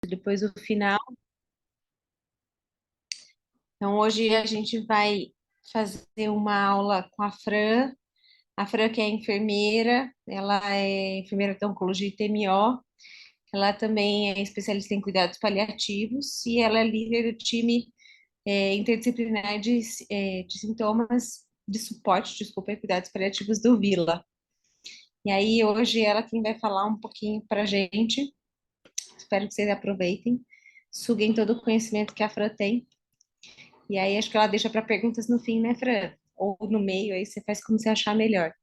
depois o final. Então, hoje a gente vai fazer uma aula com a Fran, que é enfermeira, ela é enfermeira de oncologia e TMO, ela também é especialista em cuidados paliativos e ela é líder do time interdisciplinar de sintomas de suporte, desculpa, e cuidados paliativos do Vila. E aí, hoje, ela quem vai falar um pouquinho para a gente. Espero que vocês aproveitem, suguem todo o conhecimento que a Fran tem. E aí, acho que ela deixa para perguntas no fim, né, Fran? Ou no meio, aí você faz como você achar melhor.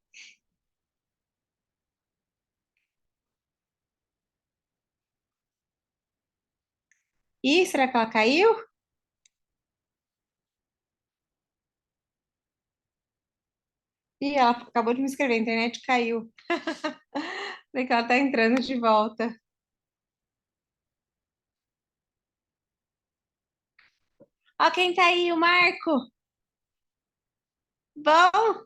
Ih, será que ela caiu? Ih, ela acabou de me escrever, a internet caiu. Sei que ela tá entrando de volta. Ó, quem tá aí, o Marco. Bom,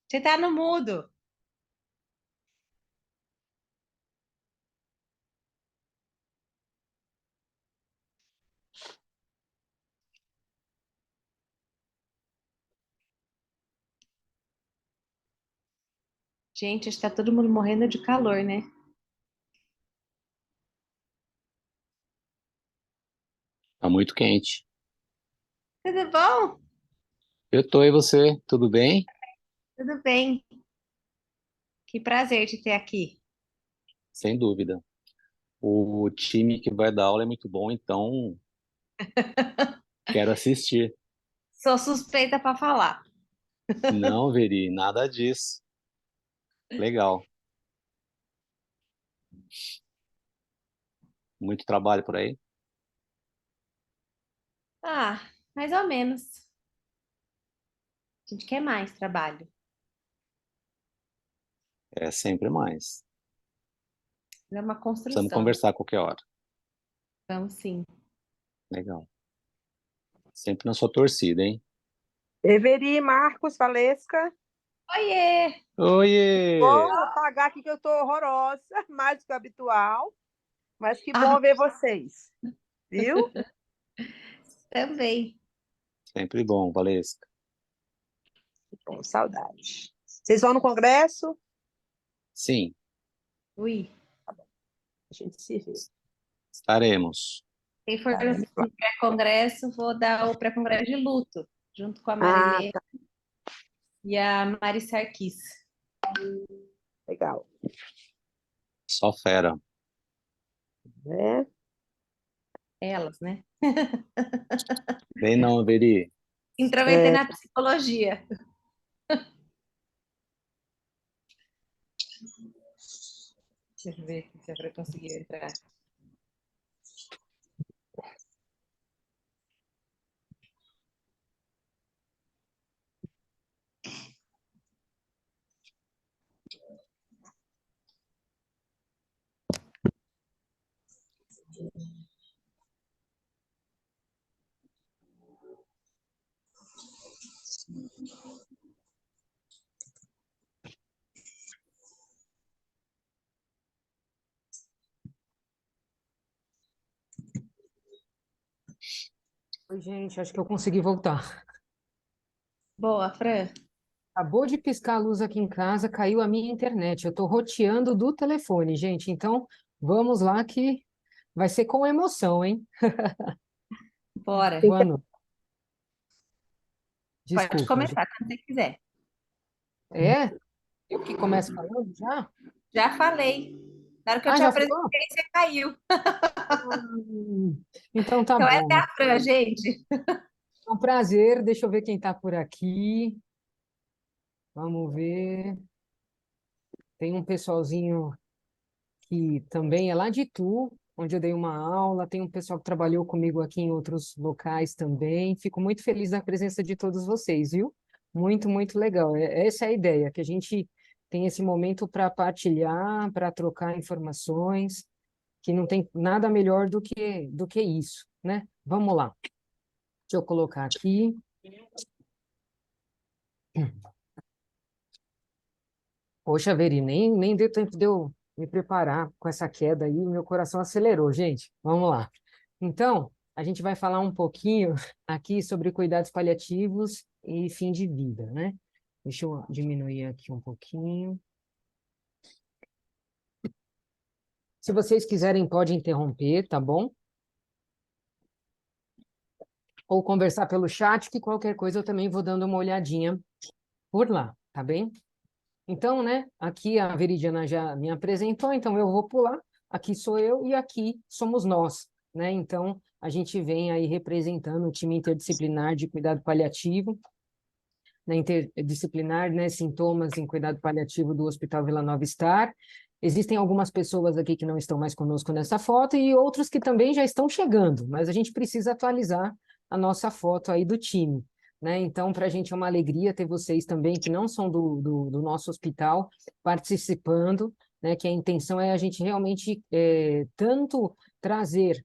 você tá no mudo. Gente, está todo mundo morrendo de calor, né? Tá muito quente. Tudo bom? Eu tô, e você? Tudo bem? Tudo bem. Que prazer te ter aqui. Sem dúvida. O time que vai dar aula é muito bom, então quero assistir. Sou suspeita para falar. Não, Veri, nada disso. Legal. Muito trabalho por aí? Ah, mais ou menos. A gente quer mais trabalho. É sempre mais. É uma Precisamos construção. conversar a qualquer hora. Vamos sim. Legal. Sempre na sua torcida, hein? Everi, Marcos, Valesca. Oiê! Oiê! Vou apagar aqui que eu estou horrorosa, mais do que o habitual, mas que Ah, bom ver vocês, viu? também. Sempre bom, Valesca. Com saudade. Vocês vão no congresso? Sim, Ui. A gente se vê. estaremos. Quem for Tá, vamos lá. no pré-congresso, vou dar o pré-congresso de luto, junto com a Ah, Marilê tá, e a Mari Sarkis. legal. Só fera. Né? Elas, né? Vem não, Veri. Intrometer É, na psicologia. Deixa eu ver se a Fran conseguiu entrar. Oi, gente, acho que eu consegui voltar. Boa, Fran. Acabou de piscar a luz aqui em casa, caiu a minha internet. Eu estou roteando do telefone, gente. Então, vamos lá que vai ser com emoção, hein? Bora. Boa noite. Pode Desculpa, gente. começar quando você quiser. É? Eu que começo falando já? Já falei. Na hora que eu Ah, te já falou? apresentei, você caiu. Então tá Então, essa é bom. a Fran, gente. É um prazer. Deixa eu ver quem está por aqui. Vamos ver. Tem um pessoalzinho que também é lá de Itu, onde eu dei uma aula. Tem um pessoal que trabalhou comigo aqui em outros locais também. Fico muito feliz da presença de todos vocês, viu? Muito, muito legal. Essa é a ideia, que a gente tem esse momento para partilhar, para trocar informações, que não tem nada melhor do que isso, né? Vamos lá. Deixa eu colocar aqui. Poxa, Veri, nem deu tempo de eu me preparar com essa queda aí, meu coração acelerou, gente. Vamos lá. Então, a gente vai falar um pouquinho aqui sobre cuidados paliativos e fim de vida, né? Deixa eu diminuir aqui um pouquinho. Se vocês quiserem, pode interromper, tá bom? Ou conversar pelo chat, que qualquer coisa eu também vou dando uma olhadinha por lá, tá bem? Então, né, aqui a Veridiana já me apresentou, então eu vou pular. Aqui sou eu e aqui somos nós, né? Então, a gente vem aí representando o time interdisciplinar de cuidado paliativo, né, interdisciplinar, né, sintomas em cuidado paliativo do Hospital Vila Nova Star. Existem algumas pessoas aqui que não estão mais conosco nessa foto e outros que também já estão chegando, mas a gente precisa atualizar a nossa foto aí do time, né? Então, para a gente é uma alegria ter vocês também, que não são do nosso hospital, participando, né? Que a intenção é a gente realmente tanto trazer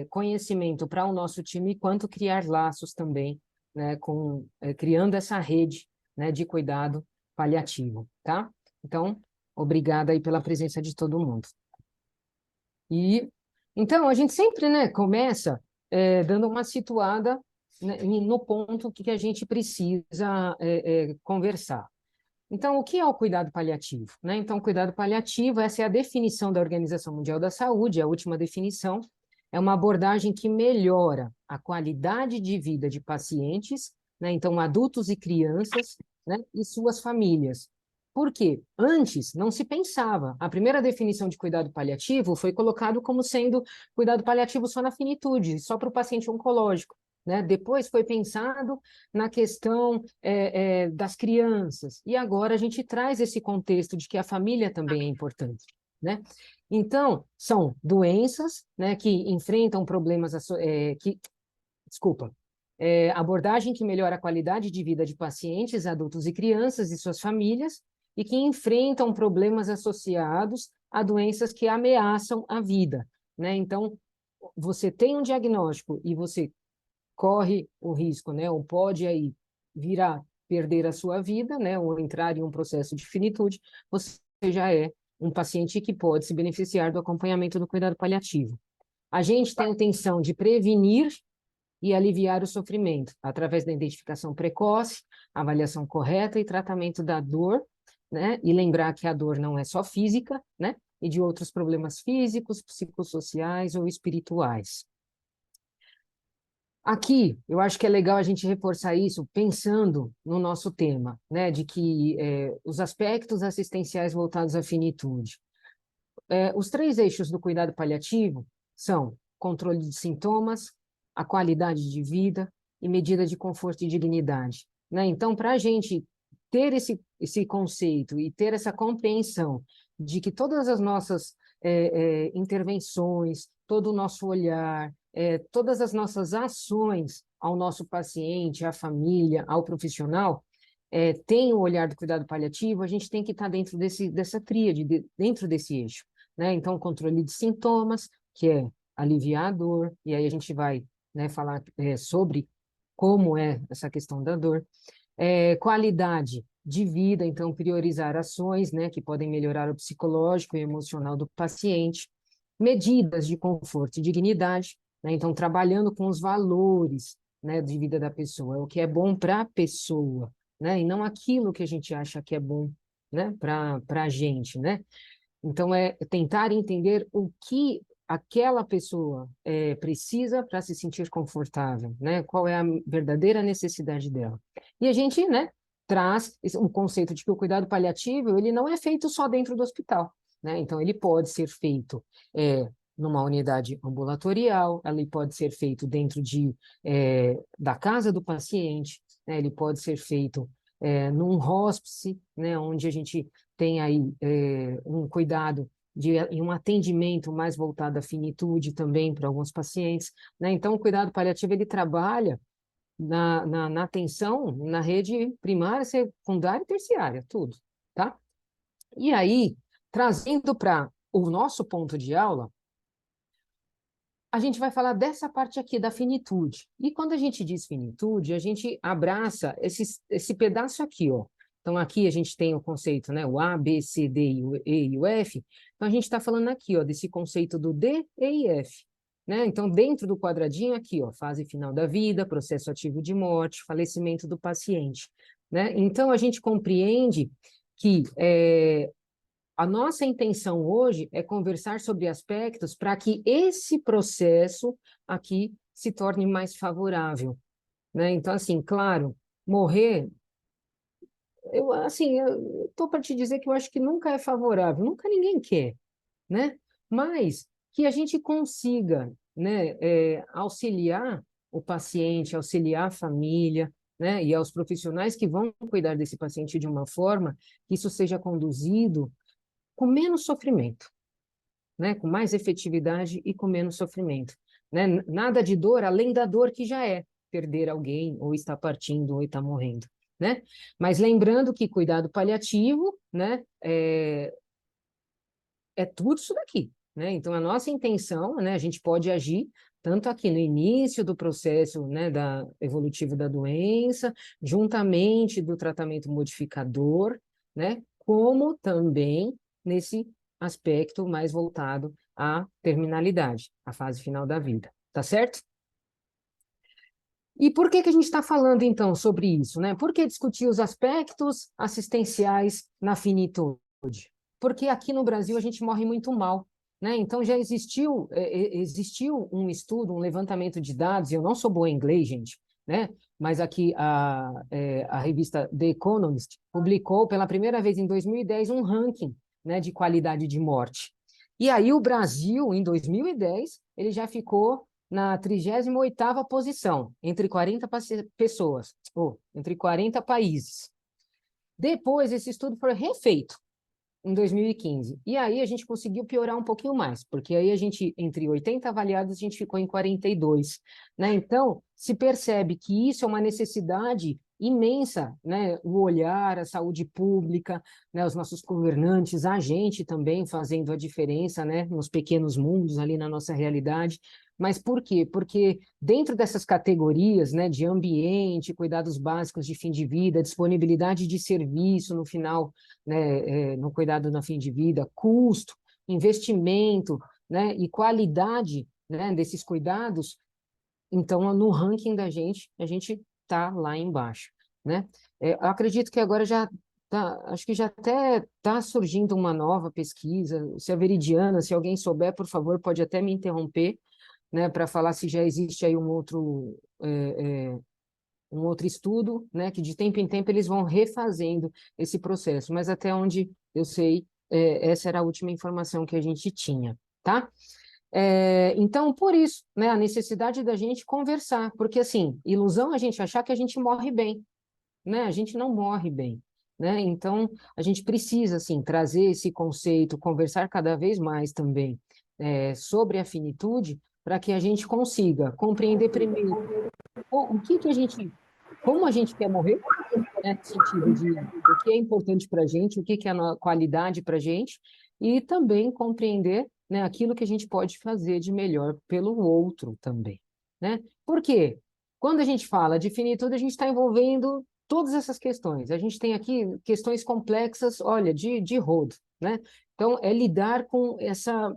conhecimento para o nosso time, quanto criar laços também, né? Criando essa rede, né? De cuidado paliativo, tá? Então, obrigada aí pela presença de todo mundo. E então a gente sempre, né, começa dando uma situada, né, no ponto que a gente precisa conversar. Então, o que é o cuidado paliativo, né? Então, o cuidado paliativo, essa é a definição da Organização Mundial da Saúde, a última definição, é uma abordagem que melhora a qualidade de vida de pacientes, né? Então, adultos e crianças, né? E suas famílias. Por quê? Antes não se pensava. A primeira definição de cuidado paliativo foi colocado como sendo cuidado paliativo só na finitude, só para o paciente oncológico, né? Depois foi pensado na questão das crianças, e agora a gente traz esse contexto de que a família também é importante, né? Então, são doenças, né, que enfrentam problemas, desculpa, abordagem que melhora a qualidade de vida de pacientes, adultos e crianças e suas famílias, e que enfrentam problemas associados a doenças que ameaçam a vida, né? Então, você tem um diagnóstico e você corre o risco, né, ou pode aí vir a perder a sua vida, né, ou entrar em um processo de finitude, você já é um paciente que pode se beneficiar do acompanhamento do cuidado paliativo. A gente tem a intenção de prevenir e aliviar o sofrimento através da identificação precoce, avaliação correta e tratamento da dor, né, e lembrar que a dor não é só física, né, e de outros problemas físicos, psicossociais ou espirituais. Aqui, eu acho que é legal a gente reforçar isso pensando no nosso tema, né, de que os aspectos assistenciais voltados à finitude. Os 3 eixos do cuidado paliativo são controle de sintomas, a qualidade de vida e medida de conforto e dignidade, né? Então, para a gente ter esse conceito e ter essa compreensão de que todas as nossas intervenções, todo o nosso olhar, todas as nossas ações ao nosso paciente, à família, ao profissional, tem o olhar do cuidado paliativo, a gente tem que estar dentro dessa tríade, dentro desse eixo, né? Então, controle de sintomas, que é aliviar a dor, e aí a gente vai, né, falar sobre como é essa questão da dor. Qualidade de vida, então priorizar ações, né, que podem melhorar o psicológico e emocional do paciente. Medidas de conforto e dignidade, né? Então trabalhando com os valores, né, de vida da pessoa, o que é bom para a pessoa, né, e não aquilo que a gente acha que é bom, né, para a gente, né? Então, é tentar entender o que aquela pessoa precisa para se sentir confortável, né? Qual é a verdadeira necessidade dela. E a gente, né, traz um conceito de que o cuidado paliativo, ele não é feito só dentro do hospital, né? Então, ele pode ser feito numa unidade ambulatorial, ele pode ser feito dentro da casa do paciente, né? Ele pode ser feito num hospice, né, onde a gente tem aí um cuidado e um atendimento mais voltado à finitude também para alguns pacientes, né? Então, o cuidado paliativo, ele trabalha na atenção, na rede primária, secundária e terciária, tudo, tá? E aí, trazendo para o nosso ponto de aula, a gente vai falar dessa parte aqui da finitude. E quando a gente diz finitude, a gente abraça esse pedaço aqui, ó, Então, aqui a gente tem o conceito, né? O A, B, C, D e o F. Então, a gente está falando aqui, ó, desse conceito do D, E e F. Né? Então, dentro do quadradinho aqui, ó, fase final da vida, processo ativo de morte, falecimento do paciente. Né? Então, a gente compreende que a nossa intenção hoje é conversar sobre aspectos para que esse processo aqui se torne mais favorável. Né? Então, assim, claro, morrer, eu estou para te dizer que eu acho que nunca é favorável, nunca ninguém quer, né? Mas que a gente consiga, né, auxiliar o paciente, auxiliar a família, né, e aos profissionais que vão cuidar desse paciente de uma forma que isso seja conduzido com menos sofrimento, né, com mais efetividade e com menos sofrimento, né? Nada de dor além da dor que já é perder alguém, ou estar partindo, ou estar morrendo, né? Mas lembrando que cuidado paliativo, né, é tudo isso daqui, né? Então, a nossa intenção, né, a gente pode agir tanto aqui no início do processo, né, evolutivo da doença, juntamente do tratamento modificador, né, como também nesse aspecto mais voltado à terminalidade, à fase final da vida, tá certo? E por que que a gente está falando, então, sobre isso, né? Por que discutir os aspectos assistenciais na finitude? Porque aqui no Brasil a gente morre muito mal, né? Então já existiu um estudo, um levantamento de dados, e eu não sou boa em inglês, gente, né? Mas aqui a revista The Economist publicou pela primeira vez em 2010 um ranking, né, de qualidade de morte. E aí o Brasil, em 2010, ele já ficou na 38ª posição, entre 40 pessoas, ou entre 40 países. Depois, esse estudo foi refeito em 2015. E aí a gente conseguiu piorar um pouquinho mais, porque aí a gente, entre 80 avaliados, a gente ficou em 42. Né? Então, se percebe que isso é uma necessidade imensa, né? O olhar, a saúde pública, né? Os nossos governantes, a gente também fazendo a diferença, né? Nos pequenos mundos ali na nossa realidade. Mas por quê? Porque dentro dessas categorias, né, de ambiente, cuidados básicos de fim de vida, disponibilidade de serviço no final, né, no cuidado no fim de vida, custo, investimento, né, e qualidade, né, desses cuidados, então, no ranking da gente, a gente está lá embaixo, né? Eu acredito que agora acho que já até está surgindo uma nova pesquisa, se a Veridiana, se alguém souber, por favor, pode até me interromper, né, para falar se já existe aí um outro estudo, né, que de tempo em tempo eles vão refazendo esse processo, mas até onde eu sei, essa era a última informação que a gente tinha, tá? Então, por isso, né, a necessidade da gente conversar, porque, assim, ilusão é a gente achar que a gente morre bem, né? A gente não morre bem, né? Então, a gente precisa, assim, trazer esse conceito, conversar cada vez mais também sobre a finitude, para que a gente consiga compreender primeiro o que que a gente, como a gente quer morrer, né, no sentido de o que é importante para a gente, o que que é a qualidade para a gente, e também compreender, né, aquilo que a gente pode fazer de melhor pelo outro também, né? Por quê? Quando a gente fala de finitude, a gente está envolvendo todas essas questões. A gente tem aqui questões complexas, olha, de rodo, né? Então, é lidar com essa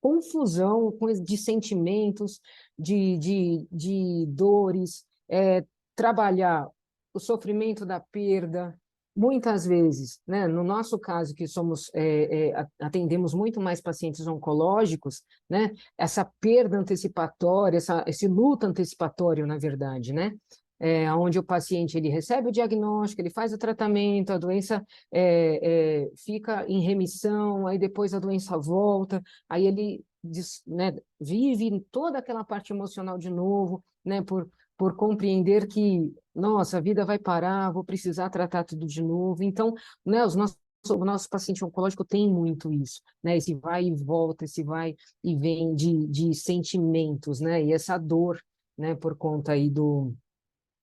confusão de sentimentos, de dores, trabalhar o sofrimento da perda, muitas vezes, né, no nosso caso, que atendemos muito mais pacientes oncológicos, né, essa perda antecipatória, esse luto antecipatório, na verdade, né, onde o paciente ele recebe o diagnóstico, ele faz o tratamento, a doença fica em remissão, aí depois a doença volta, aí ele né, vive toda aquela parte emocional de novo, né, por compreender que, nossa, a vida vai parar, vou precisar tratar tudo de novo. Então, né, o nosso paciente oncológico tem muito isso, né, esse vai e volta, esse vai e vem de sentimentos, né, e essa dor, né, por conta aí do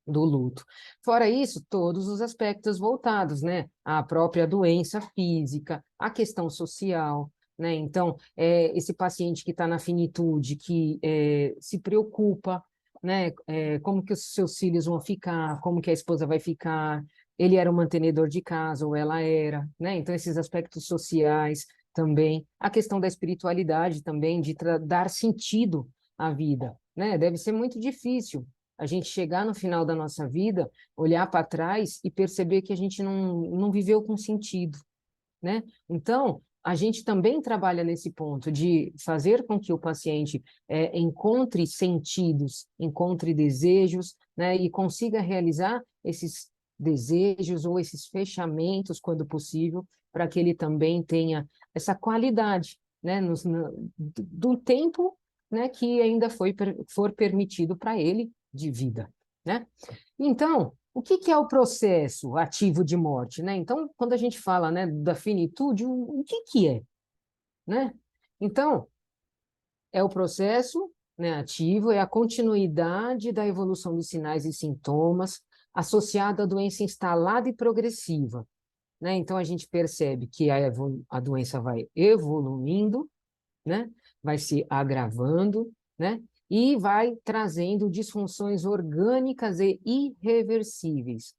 luto. Fora isso, todos os aspectos voltados, né? À própria doença física, a questão social, né? Então, esse paciente que está na finitude, que se preocupa, né? Como que os seus filhos vão ficar, como que a esposa vai ficar, ele era o mantenedor de casa ou ela era, né? Então, esses aspectos sociais também, a questão da espiritualidade também, de dar sentido à vida, né? Deve ser muito difícil a gente chegar no final da nossa vida, olhar para trás e perceber que a gente não viveu com sentido, né? Então, a gente também trabalha nesse ponto de fazer com que o paciente encontre sentidos, encontre desejos, né? E consiga realizar esses desejos ou esses fechamentos, quando possível, para que ele também tenha essa qualidade, né? Do tempo, né? Que ainda for permitido para ele de vida, né? Então, o que que é o processo ativo de morte, né? Então, quando a gente fala, né, da finitude, o que que é, né? Então, é o processo, né, ativo, é a continuidade da evolução dos sinais e sintomas associada à doença instalada e progressiva, né? Então, a gente percebe que a doença vai evoluindo, né? Vai se agravando, né? E vai trazendo disfunções orgânicas e irreversíveis,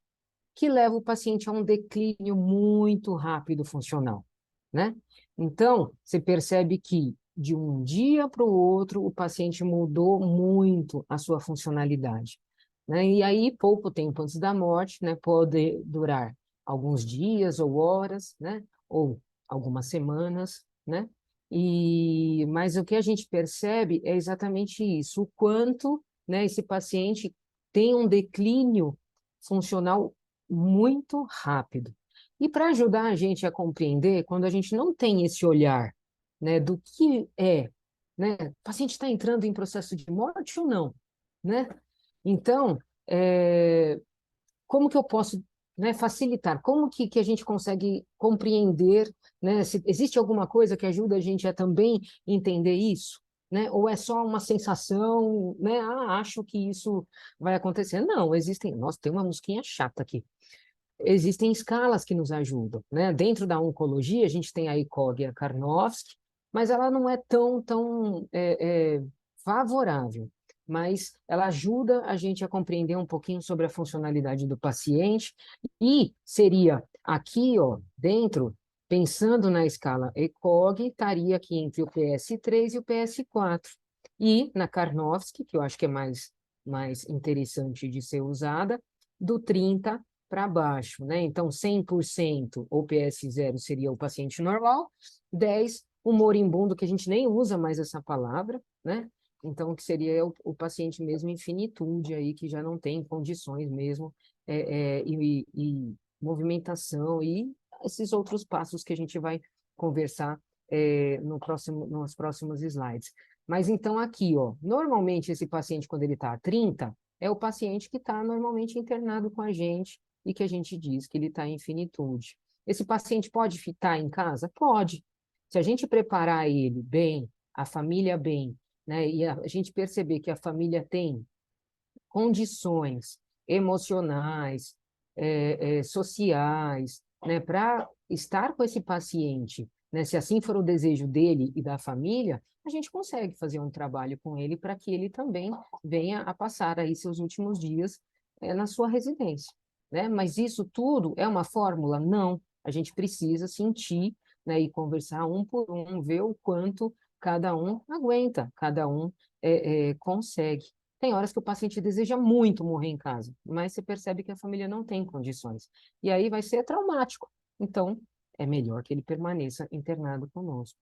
que leva o paciente a um declínio muito rápido funcional, né? Então, você percebe que de um dia para o outro o paciente mudou muito a sua funcionalidade, né? E aí, pouco tempo antes da morte, né, pode durar alguns dias ou horas, né? Ou algumas semanas, né? Mas o que a gente percebe é exatamente isso, o quanto, né, esse paciente tem um declínio funcional muito rápido. E para ajudar a gente a compreender, quando a gente não tem esse olhar, né, do que é, né, o paciente está entrando em processo de morte ou não, né? Então, como que eu posso, né, facilitar? Como que a gente consegue compreender, né, se existe alguma coisa que ajuda a gente a também entender isso? Né? Ou é só uma sensação, né? Ah, acho que isso vai acontecer. Não, existem. Nossa, tem uma musiquinha chata aqui. Existem escalas que nos ajudam, né? Dentro da oncologia, a gente tem a ICOG e a Karnofsky, mas ela não é tão favorável, mas ela ajuda a gente a compreender um pouquinho sobre a funcionalidade do paciente e seria aqui, ó, dentro, pensando na escala ECOG, estaria aqui entre o PS3 e o PS4. E na Karnofsky, que eu acho que é mais interessante de ser usada, do 30 para baixo, né? Então, 100% ou PS0 seria o paciente normal, 10, o moribundo, que a gente nem usa mais essa palavra, né? Então, que seria o paciente mesmo em finitude aí, que já não tem condições mesmo, e movimentação e esses outros passos que a gente vai conversar nos próximos slides. Mas então aqui, ó, normalmente esse paciente, quando ele está a 30, é o paciente que está normalmente internado com a gente e que a gente diz que ele está em finitude. Esse paciente pode ficar em casa? Pode. Se a gente preparar ele bem, a família bem, né, e a gente perceber que a família tem condições emocionais, sociais, né, para estar com esse paciente, né, se assim for o desejo dele e da família, a gente consegue fazer um trabalho com ele para que ele também venha a passar aí seus últimos dias na sua residência, né? Mas isso tudo é uma fórmula? Não. A gente precisa sentir, né, e conversar um por um, ver o quanto cada um aguenta, cada um consegue. Tem horas que o paciente deseja muito morrer em casa, mas você percebe que a família não tem condições. E aí vai ser traumático. Então, é melhor que ele permaneça internado conosco.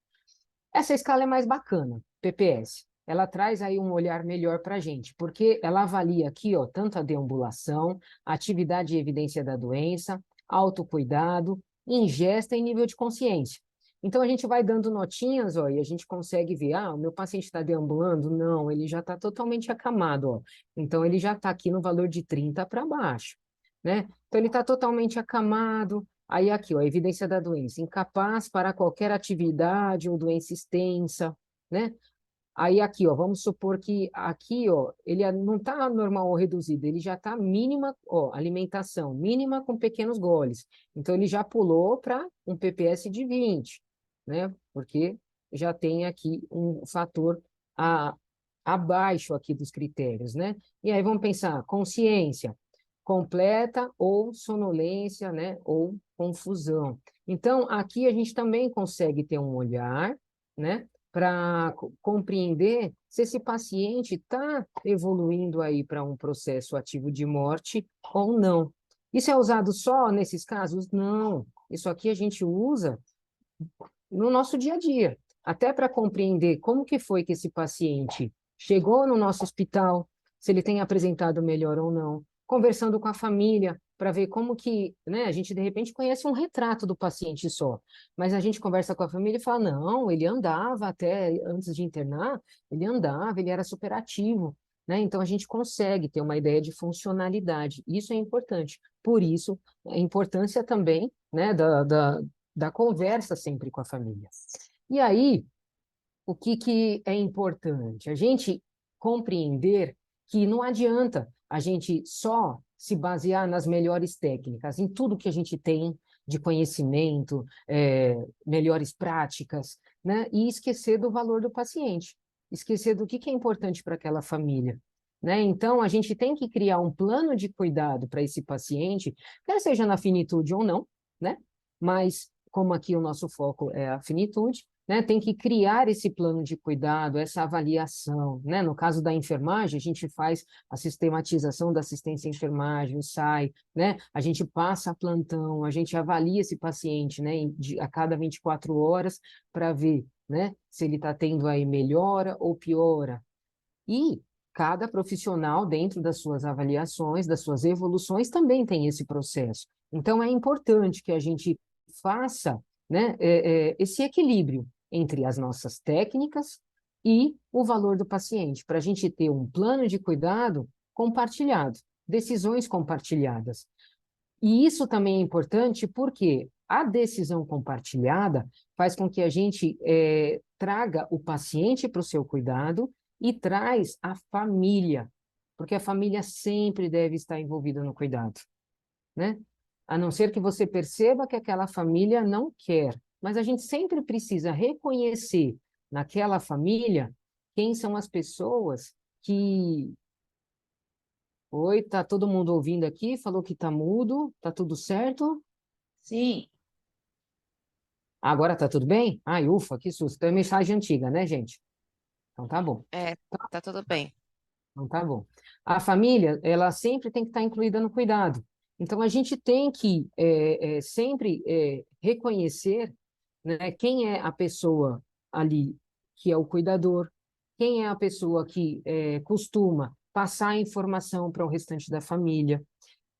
Essa escala é mais bacana, PPS. Ela traz aí um olhar melhor para a gente, porque ela avalia aqui, ó, tanto a deambulação, a atividade e evidência da doença, autocuidado, ingesta e nível de consciência. Então, a gente vai dando notinhas, ó, e a gente consegue ver, ah, o meu paciente está deambulando? Não, ele já está totalmente acamado, ó. Então, ele já está aqui no valor de 30 para baixo, né? Então, ele está totalmente acamado. Aí, aqui, ó, a evidência da doença, incapaz para qualquer atividade ou doença extensa, né? Aí, aqui, ó, vamos supor que aqui, ó, ele não está normal ou reduzido, ele já está mínima, ó, alimentação, mínima com pequenos goles. Então, ele já pulou para um PPS de 20, né? Porque já tem aqui um fator abaixo aqui dos critérios, né? E aí vamos pensar, consciência completa ou sonolência, né? Ou confusão. Então, aqui a gente também consegue ter um olhar, né? Para compreender se esse paciente está evoluindo aí para um processo ativo de morte ou não. Isso é usado só nesses casos? Não. Isso aqui a gente usa no nosso dia a dia, até para compreender como que foi que esse paciente chegou no nosso hospital, se ele tem apresentado melhor ou não, conversando com a família para ver como que, né, a gente de repente conhece um retrato do paciente só, mas a gente conversa com a família e fala, não, ele andava até antes de internar, ele andava, ele era super ativo, né? Então a gente consegue ter uma ideia de funcionalidade. Isso é importante. Por isso, a importância também, né, da conversa sempre com a família. E aí, o que, que é importante? A gente compreender que não adianta a gente só se basear nas melhores técnicas, em tudo que a gente tem de conhecimento, melhores práticas, né? E esquecer do valor do paciente, esquecer do que é importante para aquela família. Né? Então, a gente tem que criar um plano de cuidado para esse paciente, quer seja na finitude ou não, né? Mas, como aqui o nosso foco é a finitude, né, tem que criar esse plano de cuidado, essa avaliação, né? No caso da enfermagem, a gente faz a sistematização da assistência à enfermagem, o SAI, né? A gente passa a plantão, a gente avalia esse paciente, né, a cada 24 horas para ver, né, se ele está tendo aí melhora ou piora. E cada profissional, dentro das suas avaliações, das suas evoluções, também tem esse processo. Então, é importante que a gente faça, né, esse equilíbrio entre as nossas técnicas e o valor do paciente, para a gente ter um plano de cuidado compartilhado, decisões compartilhadas. E isso também é importante porque a decisão compartilhada faz com que a gente traga o paciente para o seu cuidado e traz a família, porque a família sempre deve estar envolvida no cuidado, né? A não ser que você perceba que aquela família não quer, mas a gente sempre precisa reconhecer naquela família quem são as pessoas que... Oi, tá todo mundo ouvindo aqui? Falou que tá mudo, tá tudo certo? Sim. Agora tá tudo bem? Ai, ufa, que susto. É mensagem antiga, né, gente? Então tá bom. É, tá tudo bem. Então tá bom. A família, ela sempre tem que estar incluída no cuidado. Então a gente tem que sempre reconhecer, né, quem é a pessoa ali que é o cuidador, quem é a pessoa que costuma passar a informação para o restante da família.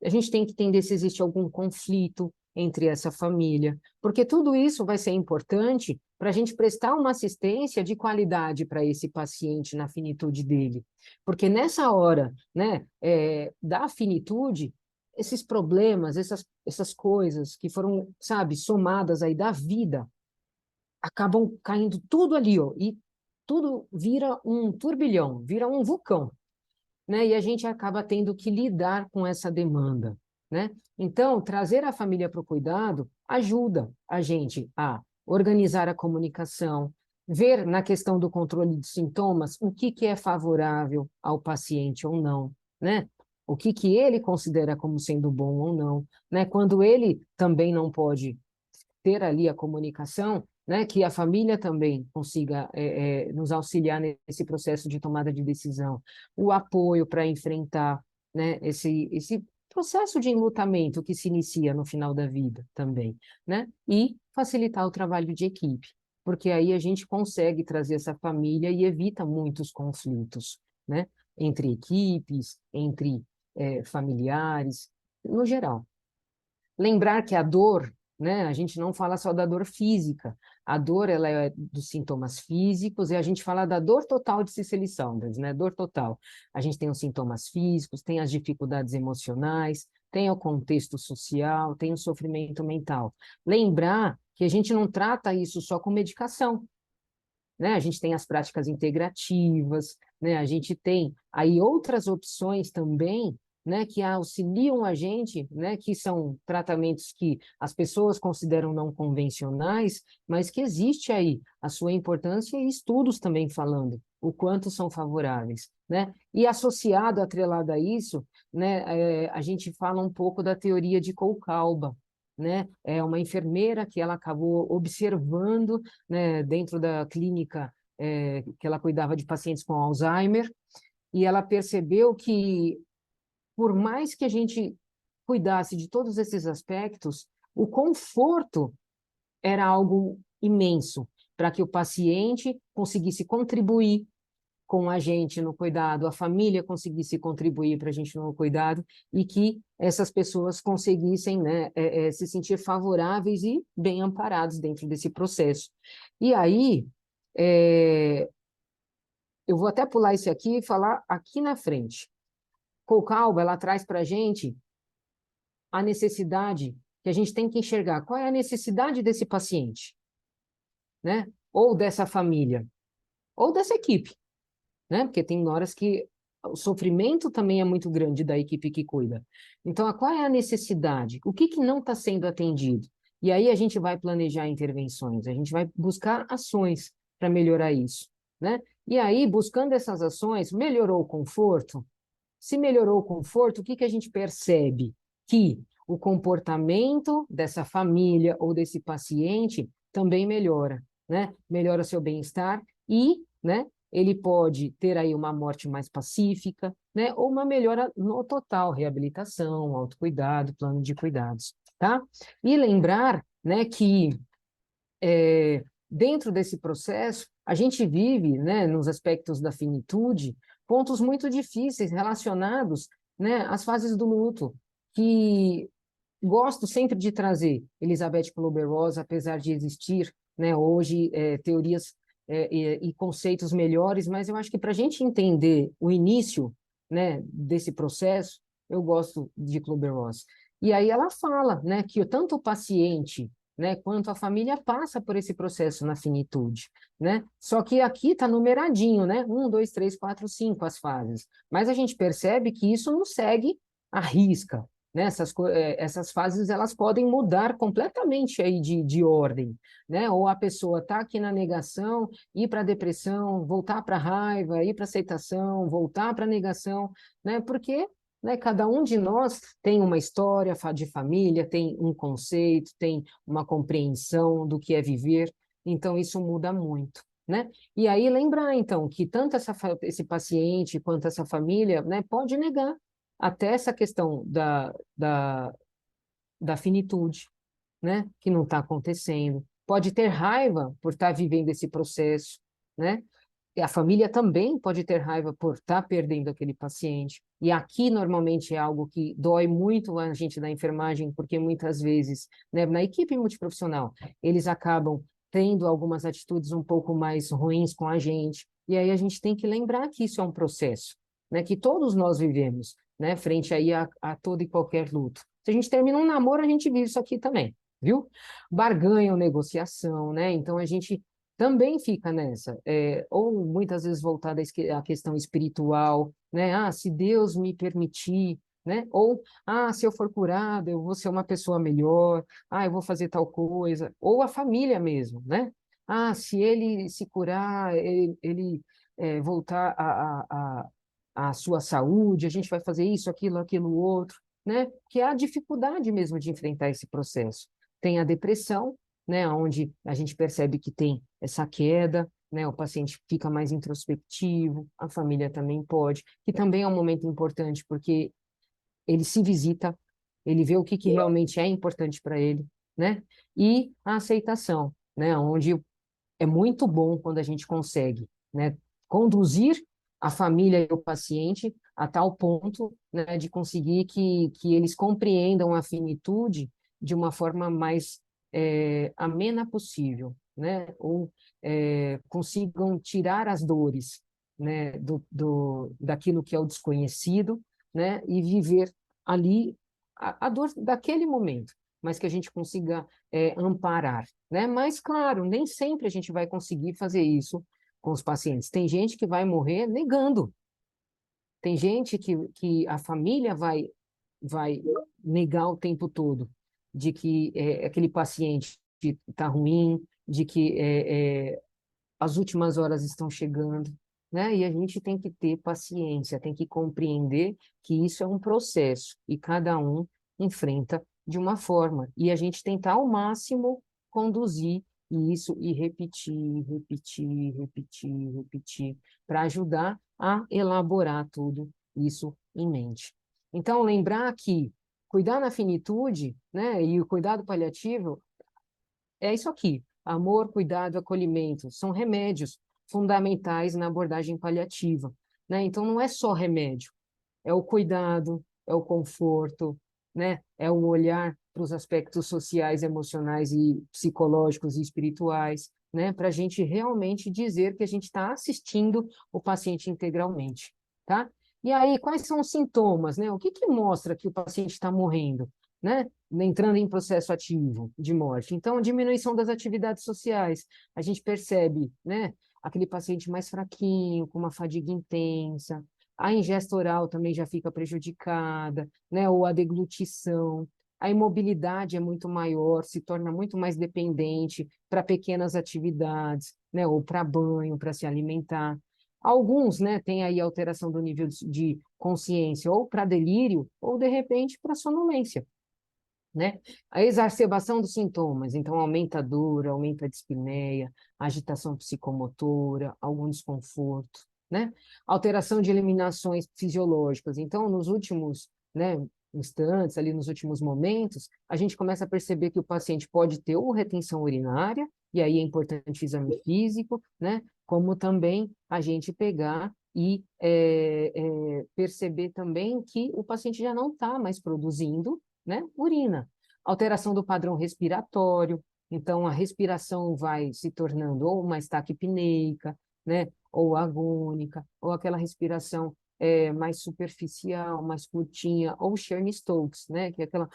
A gente tem que entender se existe algum conflito entre essa família, porque tudo isso vai ser importante para a gente prestar uma assistência de qualidade para esse paciente na finitude dele. Porque nessa hora, né, da finitude, esses problemas, essas coisas que foram, sabe, somadas aí da vida, acabam caindo tudo ali, ó, e tudo vira um turbilhão, vira um vulcão, né? E a gente acaba tendo que lidar com essa demanda, né? Então, trazer a família para o cuidado ajuda a gente a organizar a comunicação, ver na questão do controle de sintomas o que é favorável ao paciente ou não, né? O que ele considera como sendo bom ou não, né? Quando ele também não pode ter ali a comunicação, né, que a família também consiga nos auxiliar nesse processo de tomada de decisão, o apoio para enfrentar, né, esse processo de enlutamento que se inicia no final da vida também, né, e facilitar o trabalho de equipe, porque aí a gente consegue trazer essa família e evita muitos conflitos, né, entre equipes, entre familiares, no geral. Lembrar que a dor, né, a gente não fala só da dor física, a dor ela é dos sintomas físicos e a gente fala da dor total de Cicely Saunders, né, dor total. A gente tem os sintomas físicos, tem as dificuldades emocionais, tem o contexto social, tem o sofrimento mental. Lembrar que a gente não trata isso só com medicação, né? A gente tem as práticas integrativas, né? A gente tem aí outras opções também né, que auxiliam a gente, né, que são tratamentos que as pessoas consideram não convencionais, mas que existe aí a sua importância e estudos também falando o quanto são favoráveis, né? E associado, atrelado a isso, né, a gente fala um pouco da teoria de Kolkauba, né? É uma enfermeira que ela acabou observando, né, dentro da clínica que ela cuidava de pacientes com Alzheimer, e ela percebeu que, por mais que a gente cuidasse de todos esses aspectos, o conforto era algo imenso para que o paciente conseguisse contribuir com a gente no cuidado, a família conseguisse contribuir para a gente no cuidado e que essas pessoas conseguissem, né, se sentir favoráveis e bem amparados dentro desse processo. E aí, é, eu vou até pular isso aqui e falar aqui na frente. Kolkauba, ela traz para a gente a necessidade que a gente tem que enxergar. Qual é a necessidade desse paciente, né? Ou dessa família, ou dessa equipe, né? Porque tem horas que o sofrimento também é muito grande da equipe que cuida. Então, qual é a necessidade? O que não está sendo atendido? E aí a gente vai planejar intervenções, a gente vai buscar ações para melhorar isso, né? E aí, buscando essas ações, melhorou o conforto? Se melhorou o conforto, o que a gente percebe? Que o comportamento dessa família ou desse paciente também melhora, né? Melhora seu bem-estar e, né, ele pode ter aí uma morte mais pacífica, né? Ou uma melhora no total, reabilitação, autocuidado, plano de cuidados, tá? E lembrar, né, que dentro desse processo, a gente vive, né, nos aspectos da finitude, pontos muito difíceis relacionados, né, às fases do luto, que gosto sempre de trazer Elizabeth Kubler-Ross, apesar de existir, né, hoje teorias e conceitos melhores, mas eu acho que para a gente entender o início, né, desse processo, eu gosto de Kubler-Ross. E aí ela fala, né, que tanto o paciente, né, quanto a família passa por esse processo na finitude, né? Só que aqui está numeradinho, né? 1, 2, 3, 4, 5 as fases. Mas a gente percebe que isso não segue à risca, né? Essas fases elas podem mudar completamente aí de ordem, né? Ou a pessoa está aqui na negação, ir para a depressão, voltar para a raiva, ir para a aceitação, voltar para a negação, né? Porque, né, cada um de nós tem uma história de família, tem um conceito, tem uma compreensão do que é viver, então isso muda muito, né? E aí lembrar, então, que tanto esse paciente quanto essa família, né, pode negar até essa questão da finitude, né, que não está acontecendo. Pode ter raiva por estar vivendo esse processo, né? E a família também pode ter raiva por estar perdendo aquele paciente. E aqui, normalmente, é algo que dói muito a gente da enfermagem, porque muitas vezes, né, na equipe multiprofissional, eles acabam tendo algumas atitudes um pouco mais ruins com a gente. E aí a gente tem que lembrar que isso é um processo, né, que todos nós vivemos, né, frente aí a todo e qualquer luto. Se a gente termina um namoro, a gente vive isso aqui também, viu? Barganha ou negociação, né? Então a gente também fica nessa, ou muitas vezes voltada à questão espiritual, né? Ah, se Deus me permitir, né? Ou, ah, se eu for curado, eu vou ser uma pessoa melhor, ah, eu vou fazer tal coisa, ou a família mesmo, né? Ah, se ele se curar, ele voltar à sua saúde, a gente vai fazer isso, aquilo, outro, né? Que é a dificuldade mesmo de enfrentar esse processo. Tem a depressão, né, onde a gente percebe que tem essa queda, né, o paciente fica mais introspectivo, a família também pode, que também é um momento importante, porque ele se visita, ele vê o que realmente é importante para ele, né, e a aceitação, né, onde é muito bom quando a gente consegue, né, conduzir a família e o paciente a tal ponto, né, de conseguir que eles compreendam a finitude de uma forma mais amena possível, né, ou consigam tirar as dores, né, daquilo que é o desconhecido, né, e viver ali a dor daquele momento, mas que a gente consiga amparar, né? Mas, claro, nem sempre a gente vai conseguir fazer isso com os pacientes. Tem gente que vai morrer negando, Tem gente que a família vai negar o tempo todo de que aquele paciente está ruim, de que as últimas horas estão chegando, né? E a gente tem que ter paciência, tem que compreender que isso é um processo e cada um enfrenta de uma forma. E a gente tentar ao máximo conduzir isso e repetir, repetir, repetir, repetir, para ajudar a elaborar tudo isso em mente. Então, lembrar que cuidar na finitude, né, e o cuidado paliativo é isso aqui: amor, cuidado, acolhimento. São remédios fundamentais na abordagem paliativa, né? Então, não é só remédio, é o cuidado, é o conforto, né? É o olhar para os aspectos sociais, emocionais e psicológicos e espirituais, né? Para a gente realmente dizer que a gente está assistindo o paciente integralmente, tá? E aí, quais são os sintomas, né? O que que mostra que o paciente está morrendo, né? Entrando em processo ativo de morte. Então, diminuição das atividades sociais. A gente percebe, né? Aquele paciente mais fraquinho, com uma fadiga intensa, a ingesta oral também já fica prejudicada, né? Ou a deglutição. A imobilidade é muito maior, se torna muito mais dependente para pequenas atividades, né? Ou para banho, para se alimentar. Alguns, né, têm aí alteração do nível de consciência, ou para delírio, ou de repente para sonolência, né? A exacerbação dos sintomas, então aumenta a dor, aumenta a dispneia, agitação psicomotora, algum desconforto, né? Alteração de eliminações fisiológicas. Então, nos últimos, né, instantes, ali nos últimos momentos, a gente começa a perceber que o paciente pode ter ou retenção urinária, e aí é importante o exame físico, né? Como também a gente pegar e perceber também que o paciente já não está mais produzindo, né, urina. Alteração do padrão respiratório, então a respiração vai se tornando ou mais taquipneica, né, ou agônica, ou aquela respiração mais superficial, mais curtinha, ou Chern-Stokes, né, que é aquela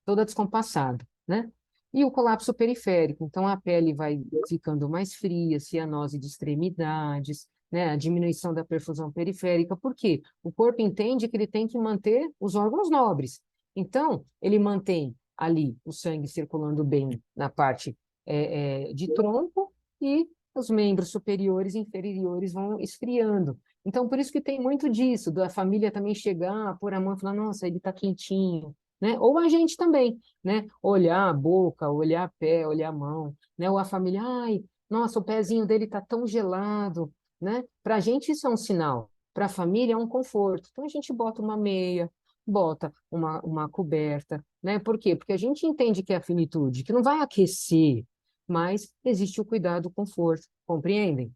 toda descompassada, né? E o colapso periférico, então a pele vai ficando mais fria, cianose de extremidades, né? A diminuição da perfusão periférica, por quê? O corpo entende que ele tem que manter os órgãos nobres. Então, ele mantém ali o sangue circulando bem na parte de tronco e os membros superiores e inferiores vão esfriando. Então, por isso que tem muito disso, da família também chegar, pôr a mão e falar, nossa, ele está quentinho, né? Ou a gente também, né? Olhar a boca, olhar a pé, olhar a mão, né? Ou a família, ai, nossa, o pezinho dele está tão gelado, né? Para a gente isso é um sinal, para a família é um conforto. Então a gente bota uma meia, bota uma coberta, né? Por quê? Porque a gente entende que é a finitude, que não vai aquecer, mas existe o cuidado, o conforto, compreendem?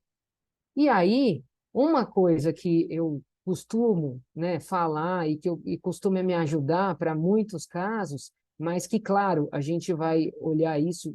E aí, uma coisa que eu costumo, né, falar e costuma me ajudar para muitos casos, mas que, claro, a gente vai olhar isso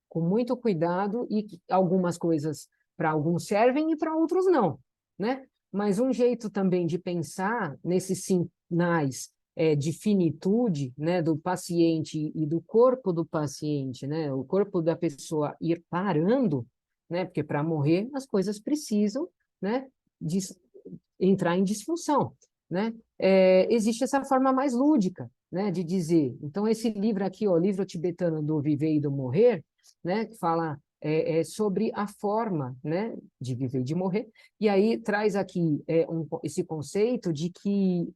com muito cuidado e que algumas coisas para alguns servem e para outros não, né? Mas um jeito também de pensar nesses sinais de finitude, né, do paciente e do corpo do paciente, né, o corpo da pessoa ir parando, né, porque para morrer as coisas precisam, né, entrar em disfunção, né? Existe essa forma mais lúdica, né, de dizer. Então esse livro aqui, o livro tibetano do Viver e do Morrer, né, que fala sobre a forma, né, de viver e de morrer, e aí traz aqui esse conceito de que,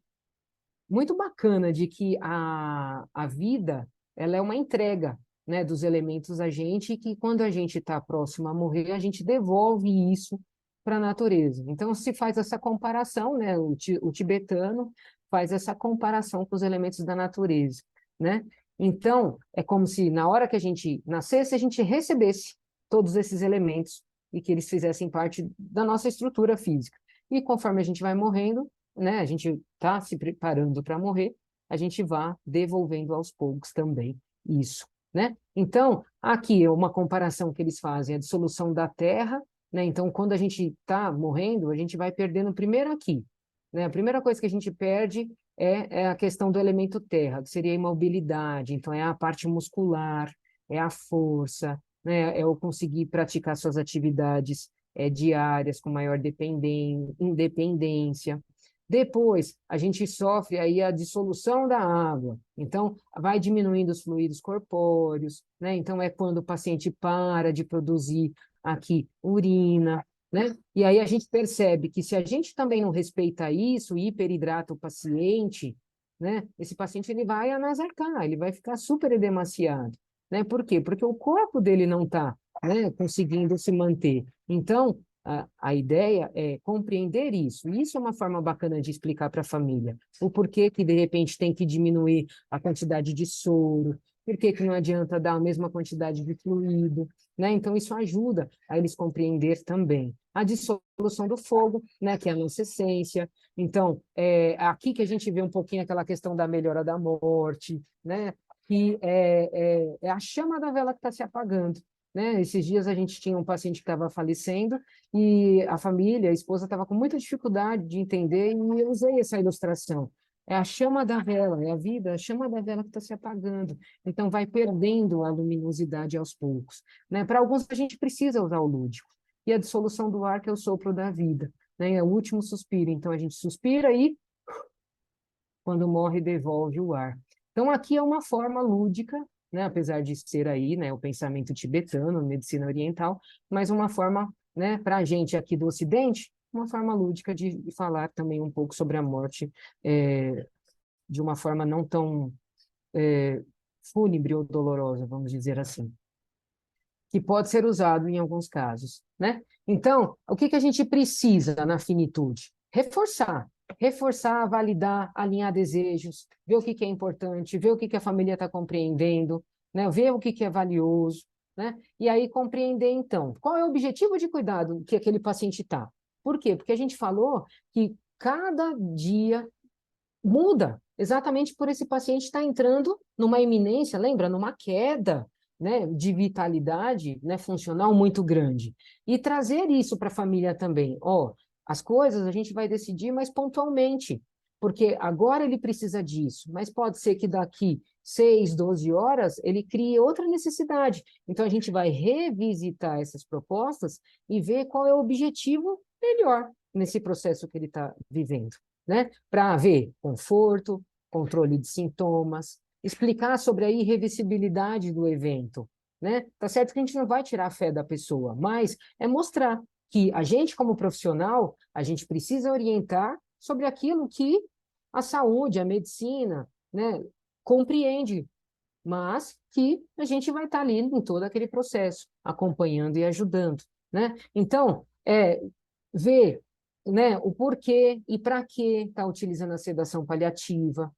muito bacana, de que a vida ela é uma entrega, né, dos elementos a gente, e que quando a gente está próximo a morrer, a gente devolve isso para a natureza. Então, se faz essa comparação, né, o tibetano faz essa comparação com os elementos da natureza, né? Então, é como se na hora que a gente nascesse, a gente recebesse todos esses elementos e que eles fizessem parte da nossa estrutura física. E conforme a gente vai morrendo, né, a gente está se preparando para morrer, a gente vai devolvendo aos poucos também isso, né? Então, aqui é uma comparação que eles fazem, a dissolução da terra, né? Então, quando a gente está morrendo, a gente vai perdendo primeiro aqui, né? A primeira coisa que a gente perde é a questão do elemento terra, que seria a imobilidade, então é a parte muscular, é a força, né? É o conseguir praticar suas atividades diárias com maior independência. Depois, a gente sofre aí a dissolução da água, então vai diminuindo os fluidos corpóreos, né? Então é quando o paciente para de produzir aqui urina, né? E aí a gente percebe que se a gente também não respeita isso, hiperidrata o paciente, né? Esse paciente ele vai anasarcar, ele vai ficar super edemaciado, né? Por quê? Porque o corpo dele não está, né, conseguindo se manter. Então, a ideia é compreender isso. E isso é uma forma bacana de explicar para a família. O porquê que, de repente, tem que diminuir a quantidade de soro, por que que não adianta dar a mesma quantidade de fluido, né? Então, isso ajuda a eles compreender também. A dissolução do fogo, né, que é a nossa essência. Então, é aqui que a gente vê um pouquinho aquela questão da melhora da morte, né? Que é a chama da vela que está se apagando. Né? Esses dias a gente tinha um paciente que estava falecendo e a família, a esposa, estava com muita dificuldade de entender e eu usei essa ilustração. É a chama da vela, é a vida, a chama da vela que está se apagando. Então, vai perdendo a luminosidade aos poucos. Né? Para alguns, a gente precisa usar o lúdico. E a dissolução do ar, que é o sopro da vida. Né? É o último suspiro. Então, a gente suspira e, quando morre, devolve o ar. Então, aqui é uma forma lúdica, né? Apesar de ser aí, né, o pensamento tibetano, a medicina oriental, mas uma forma, né, para a gente aqui do Ocidente, uma forma lúdica de falar também um pouco sobre a morte de uma forma não tão fúnebre ou dolorosa, vamos dizer assim, que pode ser usado em alguns casos, né? Então, o que que a gente precisa na finitude? Reforçar, validar, alinhar desejos, ver o que que é importante, ver o que que a família está compreendendo, né? Ver o que que é valioso, né? E aí compreender, então, qual é o objetivo de cuidado que aquele paciente está. Por quê? Porque a gente falou que cada dia muda, exatamente por esse paciente estar entrando numa iminência, lembra? Numa queda, né, de vitalidade, né, funcional muito grande. E trazer isso para a família também. Ó, as coisas a gente vai decidir mais pontualmente, porque agora ele precisa disso, mas pode ser que daqui 6, 12 horas ele crie outra necessidade. Então a gente vai revisitar essas propostas e ver qual é o objetivo melhor nesse processo que ele está vivendo, né? Para ver conforto, controle de sintomas, explicar sobre a irreversibilidade do evento, né? Tá certo que a gente não vai tirar a fé da pessoa, mas é mostrar que a gente, como profissional, a gente precisa orientar sobre aquilo que a saúde, a medicina, né, compreende, mas que a gente vai estar ali em todo aquele processo, acompanhando e ajudando, né? Então, ver, né, o porquê e para que está utilizando a sedação paliativa,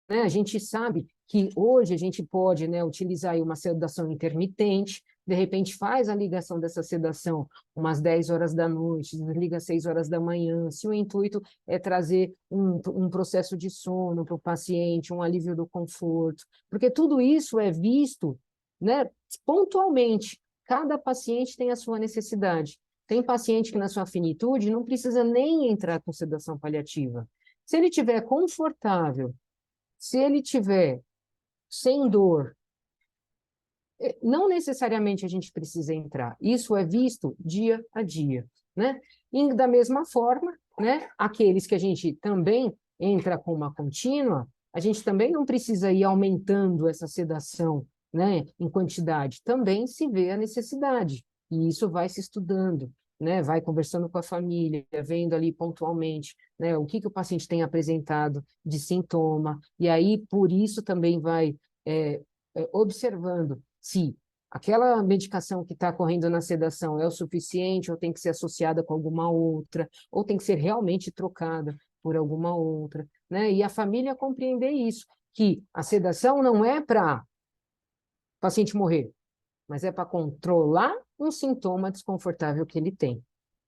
né? A gente sabe que hoje a gente pode, né, utilizar aí uma sedação intermitente, de repente faz a ligação dessa sedação umas 10 horas da noite, liga às 6 horas da manhã, se o intuito é trazer um processo de sono para o paciente, um alívio do conforto, porque tudo isso é visto, né, pontualmente. Cada paciente tem a sua necessidade. Tem paciente que na sua finitude não precisa nem entrar com sedação paliativa. Se ele estiver confortável, se ele tiver sem dor, não necessariamente a gente precisa entrar. Isso é visto dia a dia, né? E da mesma forma, né, aqueles que a gente também entra com uma contínua, a gente também não precisa ir aumentando essa sedação, né, em quantidade. Também se vê a necessidade, e isso vai se estudando, né? Vai conversando com a família, vendo ali pontualmente, né, o que que o paciente tem apresentado de sintoma, e aí por isso também vai observando se aquela medicação que está correndo na sedação é o suficiente, ou tem que ser associada com alguma outra, ou tem que ser realmente trocada por alguma outra, né? E a família compreender isso, que a sedação não é para o paciente morrer, mas é para controlar um sintoma desconfortável que ele tem.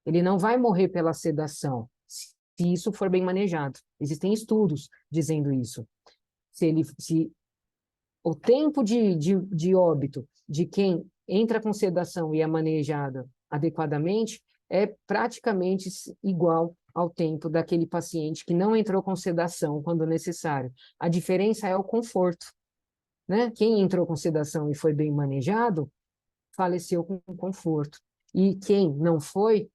Ele não vai morrer pela sedação, se isso for bem manejado. Existem estudos dizendo isso. Se o tempo de óbito de quem entra com sedação e é manejada adequadamente é praticamente igual ao tempo daquele paciente que não entrou com sedação quando necessário. A diferença é o conforto, né? Quem entrou com sedação e foi bem manejado, faleceu com conforto. E quem não foi,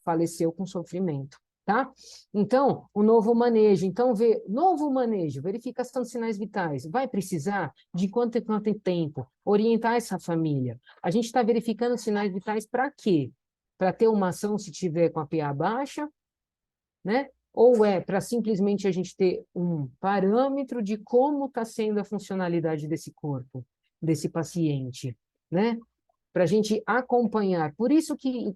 faleceu com sofrimento. tá? Então, o novo manejo. Então, novo manejo, verificação de sinais vitais. Vai precisar de quanto em quanto tempo orientar essa família. A gente está verificando sinais vitais para quê? Para ter uma ação se tiver com a PA baixa, né? Ou é para simplesmente a gente ter um parâmetro de como está sendo a funcionalidade desse corpo, desse paciente, né? Para a gente acompanhar. Por isso que,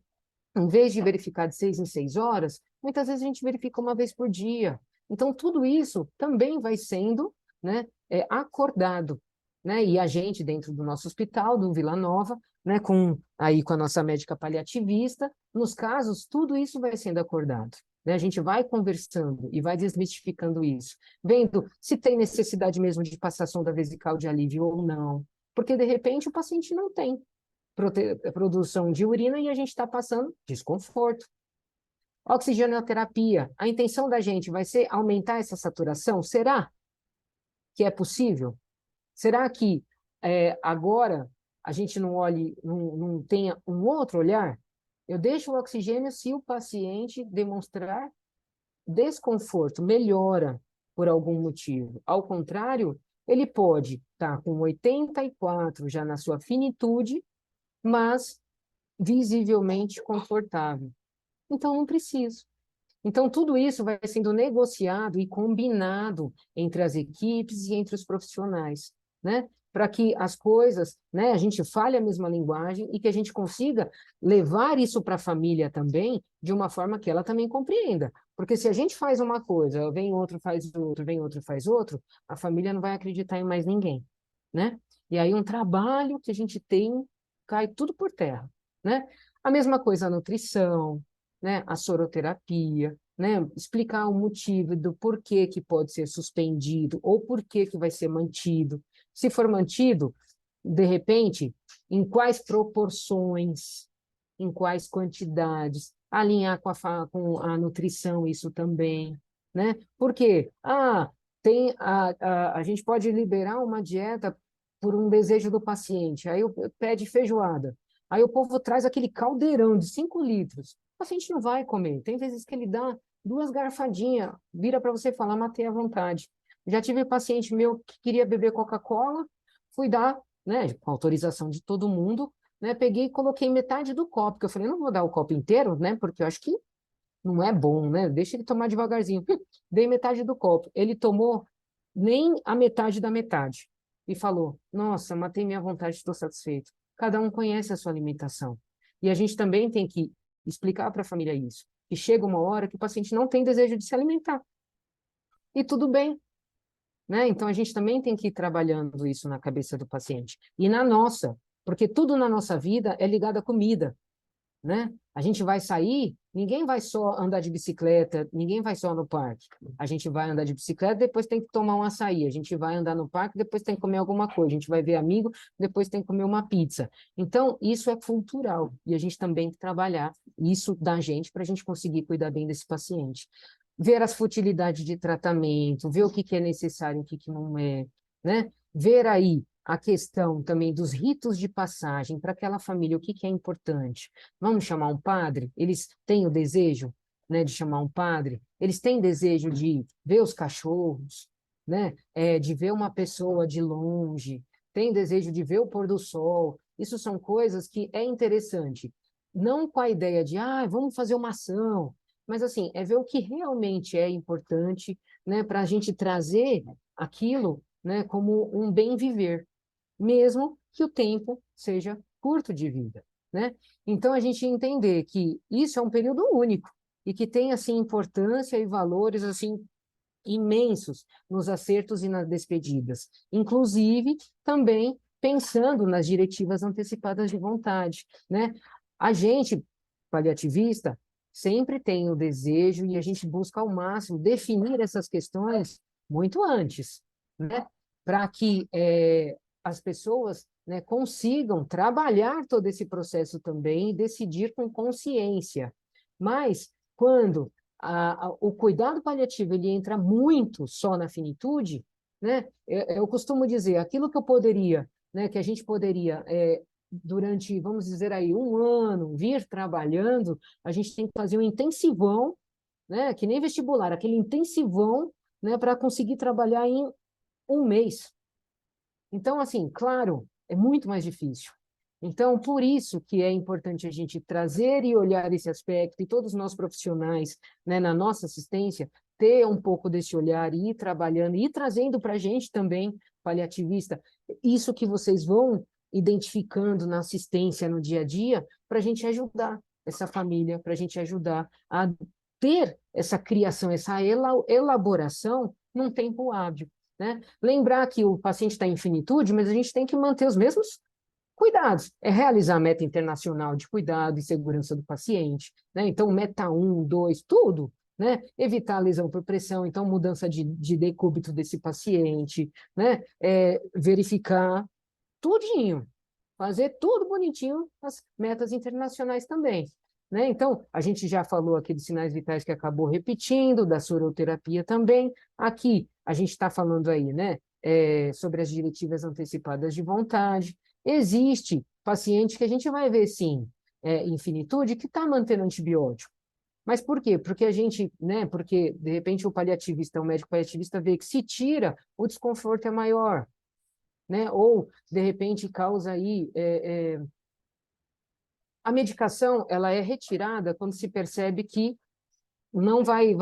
em vez de verificar de 6 em 6 horas, muitas vezes a gente verifica uma vez por dia. Então, tudo isso também vai sendo, né, acordado, né? E a gente, dentro do nosso hospital, do Vila Nova, né, com a nossa médica paliativista, nos casos, tudo isso vai sendo acordado. Né? A gente vai conversando e vai desmistificando isso, vendo se tem necessidade mesmo de passar sonda vesical de alívio ou não, porque, de repente, o paciente não tem produção de urina e a gente está passando desconforto. Oxigenoterapia. A intenção da gente vai ser aumentar essa saturação? Será que é possível? Será que agora a gente não olhe, não tenha um outro olhar? Eu deixo o oxigênio se o paciente demonstrar desconforto, melhora por algum motivo. Ao contrário, ele pode estar com 84 já na sua finitude, mas visivelmente confortável. Então, não preciso. Então, tudo isso vai sendo negociado e combinado entre as equipes e entre os profissionais, né? Para que as coisas, né, a gente fale a mesma linguagem e que a gente consiga levar isso para a família também de uma forma que ela também compreenda. Porque se a gente faz uma coisa, vem outro, faz outro, vem outro, faz outro, a família não vai acreditar em mais ninguém, né? E aí um trabalho que a gente tem cai tudo por terra, né? A mesma coisa a nutrição, né, a soroterapia, né, explicar o motivo do porquê que pode ser suspendido ou porquê que vai ser mantido. Se for mantido, de repente, em quais proporções, em quais quantidades, alinhar com a nutrição isso também, né? Porque, a gente pode liberar uma dieta por um desejo do paciente, aí pede feijoada, aí o povo traz aquele caldeirão de 5 litros, o paciente não vai comer, tem vezes que ele dá 2 garfadinhas, vira para você falar, matei à vontade. Já tive paciente meu que queria beber Coca-Cola, fui dar, né, com autorização de todo mundo, né, peguei e coloquei metade do copo, que eu falei, não vou dar o copo inteiro, né, porque eu acho que não é bom, né, deixa ele tomar devagarzinho. Dei metade do copo, ele tomou nem a metade da metade, e falou, nossa, matei minha vontade, estou satisfeito. Cada um conhece a sua alimentação. E a gente também tem que explicar para a família isso, que chega uma hora que o paciente não tem desejo de se alimentar. E tudo bem, né? Então, a gente também tem que ir trabalhando isso na cabeça do paciente. E na nossa, porque tudo na nossa vida é ligado à comida, né? A gente vai sair, ninguém vai só andar de bicicleta, ninguém vai só no parque. A gente vai andar de bicicleta, depois tem que tomar um açaí. A gente vai andar no parque, depois tem que comer alguma coisa. A gente vai ver amigo, depois tem que comer uma pizza. Então, isso é cultural. E a gente também tem que trabalhar isso da gente para a gente conseguir cuidar bem desse paciente. Ver as futilidades de tratamento, ver o que é necessário, o que não é, né? Ver aí a questão também dos ritos de passagem para aquela família, o que é importante. Vamos chamar um padre? Eles têm o desejo, né, de chamar um padre? Eles têm desejo de ver os cachorros, né? De ver uma pessoa de longe, têm desejo de ver o pôr do sol. Isso são coisas que é interessante. Não com a ideia de, vamos fazer uma ação, mas assim, é ver o que realmente é importante, né, para a gente trazer aquilo, né, como um bem viver, mesmo que o tempo seja curto de vida, né? Então, a gente entender que isso é um período único e que tem, assim, importância e valores, assim, imensos nos acertos e nas despedidas, inclusive também pensando nas diretivas antecipadas de vontade, né? A gente, paliativista, sempre tem o desejo e a gente busca ao máximo definir essas questões muito antes, né? Para que as pessoas, né, consigam trabalhar todo esse processo também e decidir com consciência. Mas, quando o cuidado paliativo ele entra muito só na finitude, né? Eu costumo dizer, aquilo que eu poderia, né, que a gente poderia, durante, vamos dizer aí, um ano, vir trabalhando, a gente tem que fazer um intensivão né? Que nem vestibular, aquele intensivão, né, para conseguir trabalhar em um mês. Então, assim, claro, é muito mais difícil. Então, por isso que é importante a gente trazer e olhar esse aspecto, e todos nós profissionais, né, na nossa assistência, ter um pouco desse olhar e ir trabalhando, e ir trazendo para a gente também, paliativista, isso que vocês vão identificando na assistência no dia a dia, para a gente ajudar essa família, para a gente ajudar a ter essa criação, essa elaboração num tempo hábil, né? Lembrar que o paciente está em finitude, mas a gente tem que manter os mesmos cuidados. É realizar a meta internacional de cuidado e segurança do paciente, né? Então, meta 1, 2, tudo, né? Evitar a lesão por pressão, então, mudança de decúbito desse paciente, né? Verificar tudinho, fazer tudo bonitinho, as metas internacionais também. Né? Então, a gente já falou aqui dos sinais vitais que acabou repetindo, da soroterapia também. Aqui, a gente está falando aí, né, sobre as diretivas antecipadas de vontade. Existe paciente que a gente vai ver, sim, em finitude, que está mantendo antibiótico. Mas por quê? Porque a gente, né, porque de repente o paliativista, o médico paliativista vê que se tira, o desconforto é maior, né? Ou, de repente, causa aí a medicação, ela é retirada quando se percebe que não vai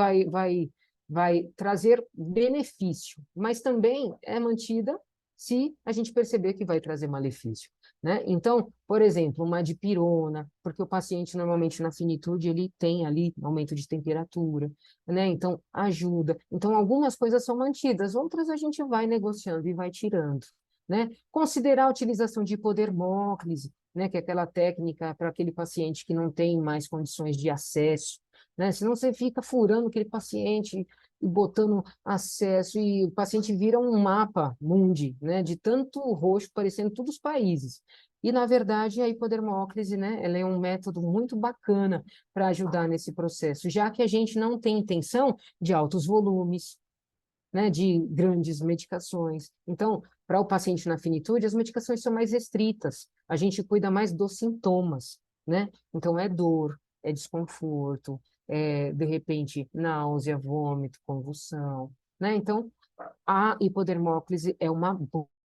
trazer benefício, mas também é mantida se a gente perceber que vai trazer malefício, né? Então, por exemplo, uma dipirona, porque o paciente normalmente na finitude ele tem ali aumento de temperatura, né? Então, ajuda. Então, algumas coisas são mantidas, outras a gente vai negociando e vai tirando, né? Considerar a utilização de hipodermóclise, né, que é aquela técnica para aquele paciente que não tem mais condições de acesso, né? Senão você fica furando aquele paciente e botando acesso, e o paciente vira um mapa mundi, né, de tanto roxo parecendo todos os países. E, na verdade, a hipodermóclise, né, ela é um método muito bacana para ajudar nesse processo, já que a gente não tem intenção de altos volumes, né, de grandes medicações. Então, para o paciente na finitude, as medicações são mais restritas. A gente cuida mais dos sintomas, né? Então, é dor, é desconforto, de repente, náusea, vômito, convulsão, né? Então, a hipodermóclise é uma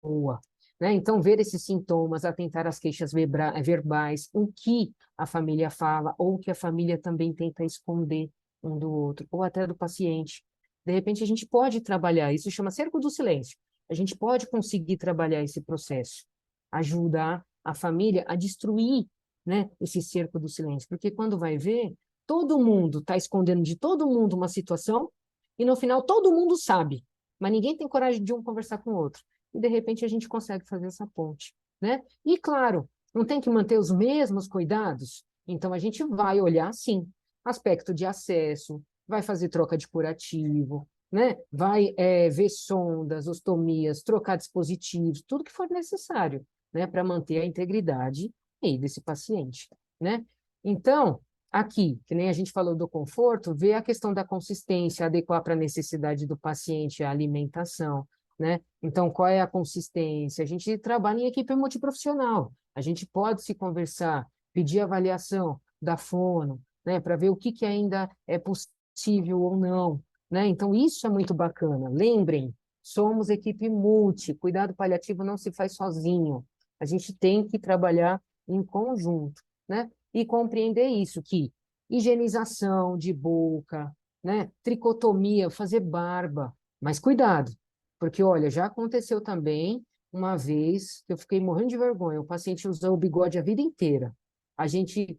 boa, né? Então, ver esses sintomas, atentar às queixas verbais, o que a família fala, ou o que a família também tenta esconder um do outro, ou até do paciente. De repente, a gente pode trabalhar, isso chama cerco do silêncio. A gente pode conseguir trabalhar esse processo, ajudar a família a destruir, né, esse cerco do silêncio, porque quando vai ver, todo mundo está escondendo de todo mundo uma situação e no final todo mundo sabe, mas ninguém tem coragem de um conversar com o outro. E de repente a gente consegue fazer essa ponte, né? E claro, não tem que manter os mesmos cuidados, então a gente vai olhar sim, aspecto de acesso, vai fazer troca de curativo, né? Vai ver sondas, ostomias, trocar dispositivos, tudo que for necessário, né, para manter a integridade aí desse paciente, né? Então, aqui, que nem a gente falou do conforto, ver a questão da consistência, adequar para a necessidade do paciente a alimentação, né? Então, qual é a consistência? A gente trabalha em equipe multiprofissional, a gente pode se conversar, pedir avaliação da fono, né, para ver o que, que ainda é possível ou não, né? Então, isso é muito bacana. Lembrem, somos equipe multi, cuidado paliativo não se faz sozinho, a gente tem que trabalhar em conjunto, né? E compreender isso, que higienização de boca, né? Tricotomia, fazer barba, mas cuidado, porque, olha, já aconteceu também uma vez que eu fiquei morrendo de vergonha, o paciente usou o bigode a vida inteira, a gente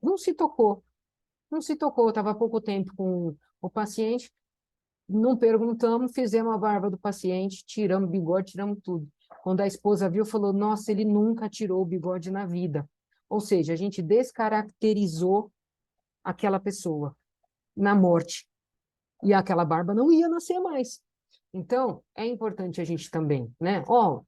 não se tocou, não se tocou, estava há pouco tempo com o paciente, não perguntamos, fizemos a barba do paciente, tiramos o bigode, tiramos tudo. Quando a esposa viu, falou, nossa, ele nunca tirou o bigode na vida. Ou seja, a gente descaracterizou aquela pessoa na morte. E aquela barba não ia nascer mais. Então, é importante a gente também, né? Ó,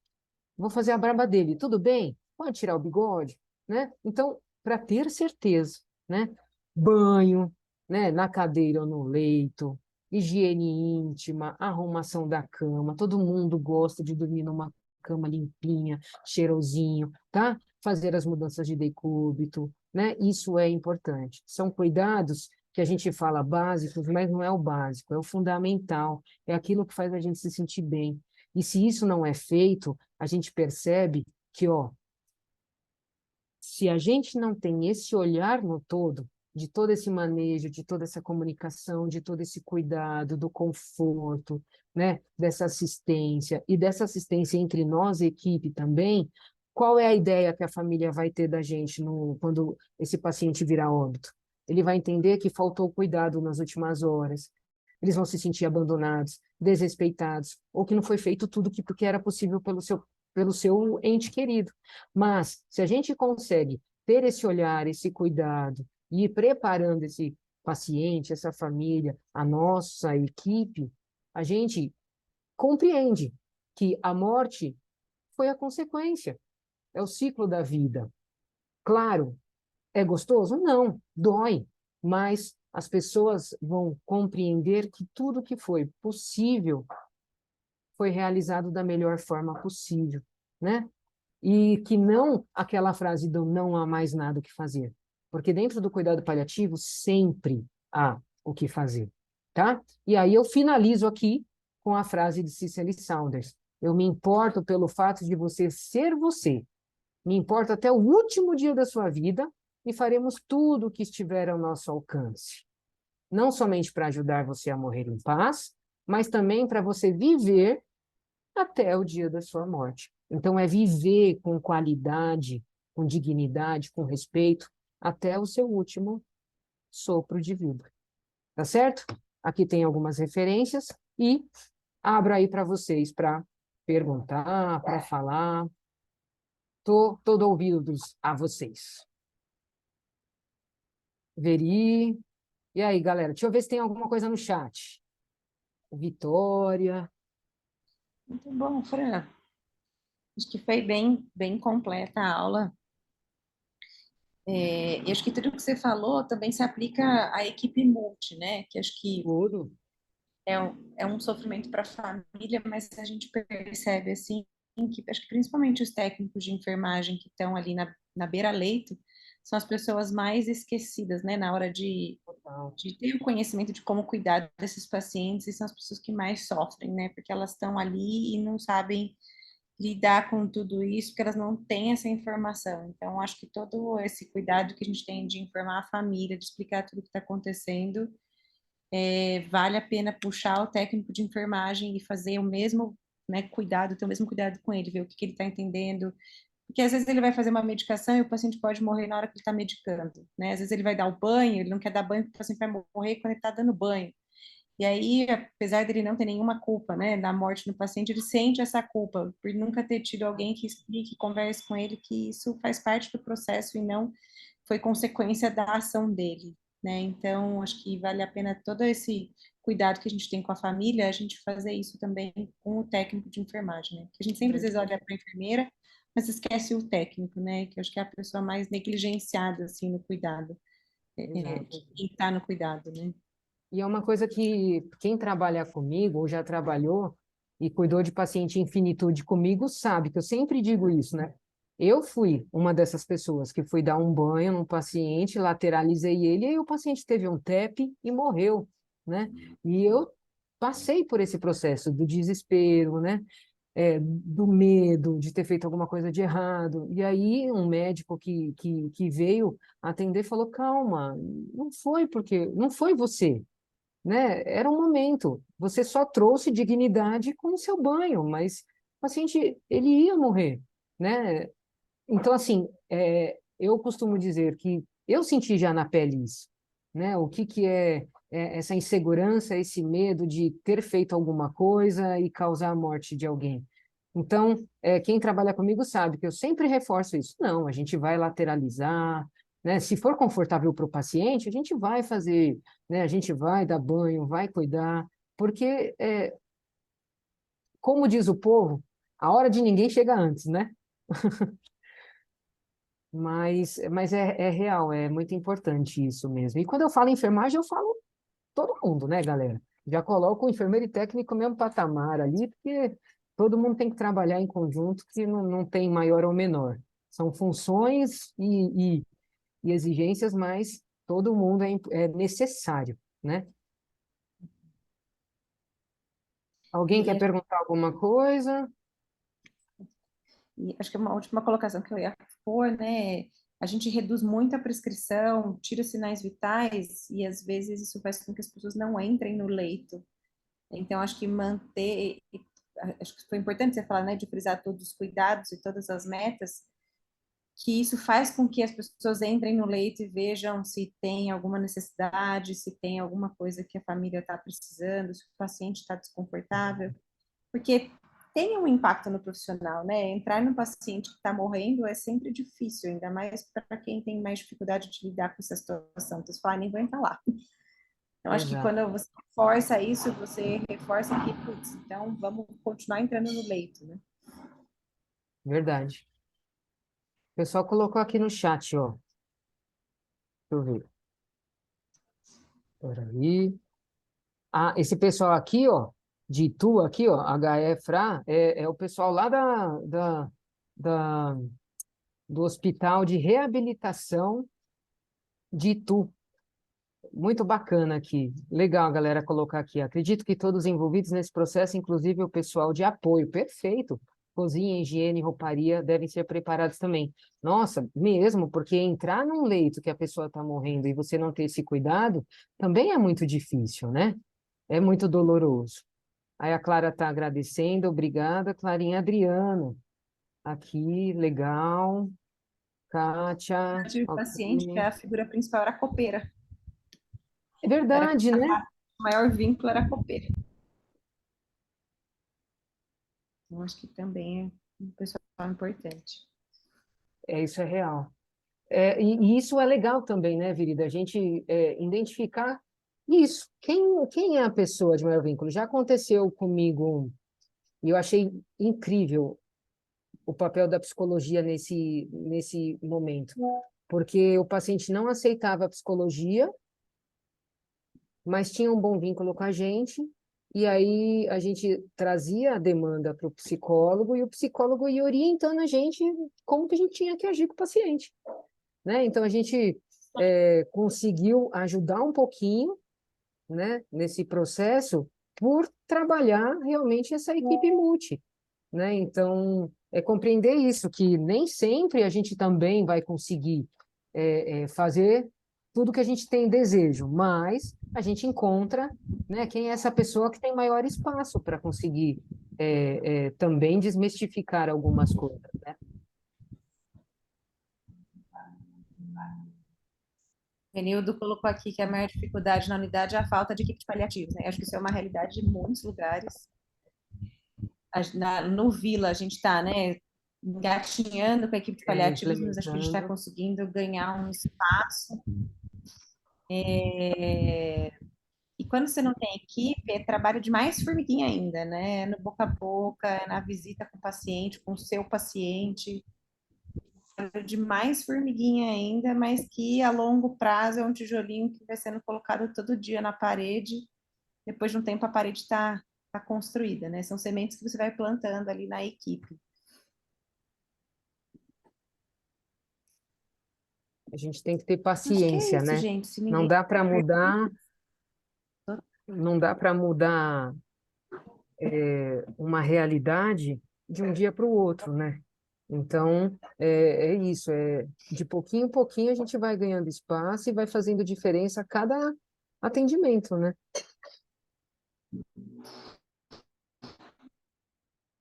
vou fazer a barba dele, tudo bem? Pode tirar o bigode, né? Então, para ter certeza, né? Banho, né? Na cadeira ou no leito, higiene íntima, arrumação da cama. Todo mundo gosta de dormir numa cama limpinha, cheirosinho, tá? Fazer as mudanças de decúbito, né? Isso é importante. São cuidados que a gente fala básicos, mas não é o básico, é o fundamental, é aquilo que faz a gente se sentir bem. E se isso não é feito, a gente percebe que, ó, se a gente não tem esse olhar no todo, de todo esse manejo, de toda essa comunicação, de todo esse cuidado, do conforto, né, dessa assistência, e dessa assistência entre nós e equipe também, qual é a ideia que a família vai ter da gente quando esse paciente virar óbito? Ele vai entender que faltou cuidado nas últimas horas, eles vão se sentir abandonados, desrespeitados, ou que não foi feito tudo que era possível pelo seu ente querido. Mas, se a gente consegue ter esse olhar, esse cuidado, e ir preparando esse paciente, essa família, a nossa equipe, a gente compreende que a morte foi a consequência, é o ciclo da vida. Claro, é gostoso? Não, dói, mas as pessoas vão compreender que tudo que foi possível foi realizado da melhor forma possível, né? E que não aquela frase do não há mais nada o que fazer, porque dentro do cuidado paliativo sempre há o que fazer, tá? E aí eu finalizo aqui com a frase de Cicely Saunders: eu me importo pelo fato de você ser você, me importo até o último dia da sua vida e faremos tudo o que estiver ao nosso alcance, não somente para ajudar você a morrer em paz, mas também para você viver até o dia da sua morte. Então, é viver com qualidade, com dignidade, com respeito, até o seu último sopro de vida. Tá certo? Aqui tem algumas referências e abro aí para vocês para perguntar, para falar. Tô todo ouvidos a vocês. Veri. E aí, galera? Deixa eu ver se tem alguma coisa no chat. Vitória. Muito bom, Fran. Acho que foi bem completa a aula. E acho que tudo que você falou também se aplica à equipe multi, né? Que acho que Tudo. é um sofrimento para a família, mas a gente percebe assim que acho que principalmente os técnicos de enfermagem que estão ali na beira-leito são as pessoas mais esquecidas, né? Na hora de ter o conhecimento de como cuidar desses pacientes, e são as pessoas que mais sofrem, né? Porque elas estão ali e não sabem lidar com tudo isso, porque elas não têm essa informação. Então, acho que todo esse cuidado que a gente tem de informar a família, de explicar tudo o que está acontecendo, vale a pena puxar o técnico de enfermagem e fazer o mesmo, né, cuidado, ter o mesmo cuidado com ele, ver o que ele está entendendo. Porque às vezes ele vai fazer uma medicação e o paciente pode morrer na hora que ele está medicando, né? Às vezes ele vai dar o banho, ele não quer dar banho porque o paciente vai morrer quando ele está dando banho. E aí, apesar dele não ter nenhuma culpa, né, da morte do paciente, ele sente essa culpa por nunca ter tido alguém que explique, converse com ele que isso faz parte do processo e não foi consequência da ação dele, né? Então, acho que vale a pena todo esse cuidado que a gente tem com a família, a gente fazer isso também com o técnico de enfermagem, né? Porque a gente sempre às vezes olha para a enfermeira, mas esquece o técnico, né? Que eu acho que é a pessoa mais negligenciada assim no cuidado, Exato. quem está no cuidado, né? E é uma coisa que quem trabalha comigo, ou já trabalhou e cuidou de paciente em finitude comigo, sabe que eu sempre digo isso, né? Eu fui uma dessas pessoas que fui dar um banho num paciente, lateralizei ele, e aí o paciente teve um TEP e morreu, né? E eu passei por esse processo do desespero, né? Do medo de ter feito alguma coisa de errado. E aí um médico que veio atender falou, calma, não foi você, né? Era um momento. Você só trouxe dignidade com o seu banho, mas o paciente, ele ia morrer, né? Então, assim, eu costumo dizer que eu senti já na pele isso, né? O que é essa insegurança, esse medo de ter feito alguma coisa e causar a morte de alguém. Então, quem trabalha comigo sabe que eu sempre reforço isso. Não, a gente vai lateralizar, né? Se for confortável para o paciente, a gente vai fazer, né? A gente vai dar banho, vai cuidar, porque, como diz o povo, a hora de ninguém chega antes, né? Mas é real, é muito importante isso mesmo. E quando eu falo enfermagem, eu falo todo mundo, né, galera? Já coloco o enfermeiro e técnico no mesmo patamar ali, porque todo mundo tem que trabalhar em conjunto, que não tem maior ou menor. São funções e exigências, mas todo mundo é necessário, né? Alguém quer E, perguntar alguma coisa? e acho que uma última colocação que eu ia pôr, né? A gente reduz muito a prescrição, tira sinais vitais e às vezes isso faz com que as pessoas não entrem no leito. Então, acho que acho que foi importante você falar, né, de frisar todos os cuidados e todas as metas, que isso faz com que as pessoas entrem no leito e vejam se tem alguma necessidade, se tem alguma coisa que a família está precisando, se o paciente está desconfortável, porque tem um impacto no profissional, né? Entrar no paciente que está morrendo é sempre difícil, ainda mais para quem tem mais dificuldade de lidar com essa situação. Então, você fala, nem vou entrar lá. Então, acho que Exato, quando você reforça isso, você reforça que, putz, então vamos continuar entrando no leito, né? verdade. O pessoal colocou aqui no chat, ó. Deixa eu ver. Peraí. Ah, esse pessoal aqui, ó, de Itu, aqui, ó, HE-FRA, é o pessoal lá da, do Hospital de Reabilitação de Itu. Muito bacana aqui. Legal, galera, colocar aqui. Acredito que todos envolvidos nesse processo, inclusive o pessoal de apoio. Perfeito. Cozinha, higiene, rouparia devem ser preparados também. Nossa, mesmo, porque entrar num leito que a pessoa está morrendo e você não ter esse cuidado, também é muito difícil, né? É muito doloroso. Aí a Clara está agradecendo, obrigada, Clarinha Adriano. Aqui, legal. Kátia, Eu tive paciente que ok. a figura principal era a copeira. É Era verdade, né? o maior vínculo era a copeira. Então, acho que também é um pessoal importante. Isso é real. E isso é legal também, né, Virida? A gente identificar isso. Quem é a pessoa de maior vínculo? Já aconteceu comigo, e eu achei incrível o papel da psicologia nesse momento, porque o paciente não aceitava a psicologia, mas tinha um bom vínculo com a gente, e aí a gente trazia a demanda para o psicólogo, e o psicólogo ia orientando a gente como que a gente tinha que agir com o paciente, né? Então a gente conseguiu ajudar um pouquinho, né, nesse processo por trabalhar realmente essa equipe multi, né? Então é compreender isso, que nem sempre a gente também vai conseguir fazer tudo que a gente tem desejo, mas a gente encontra, né, quem é essa pessoa que tem maior espaço para conseguir também desmistificar algumas coisas, né? O Renildo colocou aqui que a maior dificuldade na unidade é a falta de equipe de paliativos, né? Acho que isso é uma realidade de muitos lugares. No Vila, a gente está, né, engatinhando com a equipe de paliativos, mas acho que a gente está Implementando. conseguindo ganhar um espaço. E quando você não tem equipe, é trabalho de mais formiguinha ainda, né? É no boca a boca, é na visita com o paciente, com o seu paciente, de mais formiguinha ainda, mas que a longo prazo é um tijolinho que vai sendo colocado todo dia na parede. Depois de um tempo, a parede está construída, né? São sementes que você vai plantando ali na equipe. A gente tem que ter Acho que é paciência, isso, né? gente. Se Não ninguém dá para tiver mudar, pergunta, não dá para mudar uma realidade de um dia para o outro, né? Então, é isso, de pouquinho em pouquinho a gente vai ganhando espaço e vai fazendo diferença a cada atendimento, né?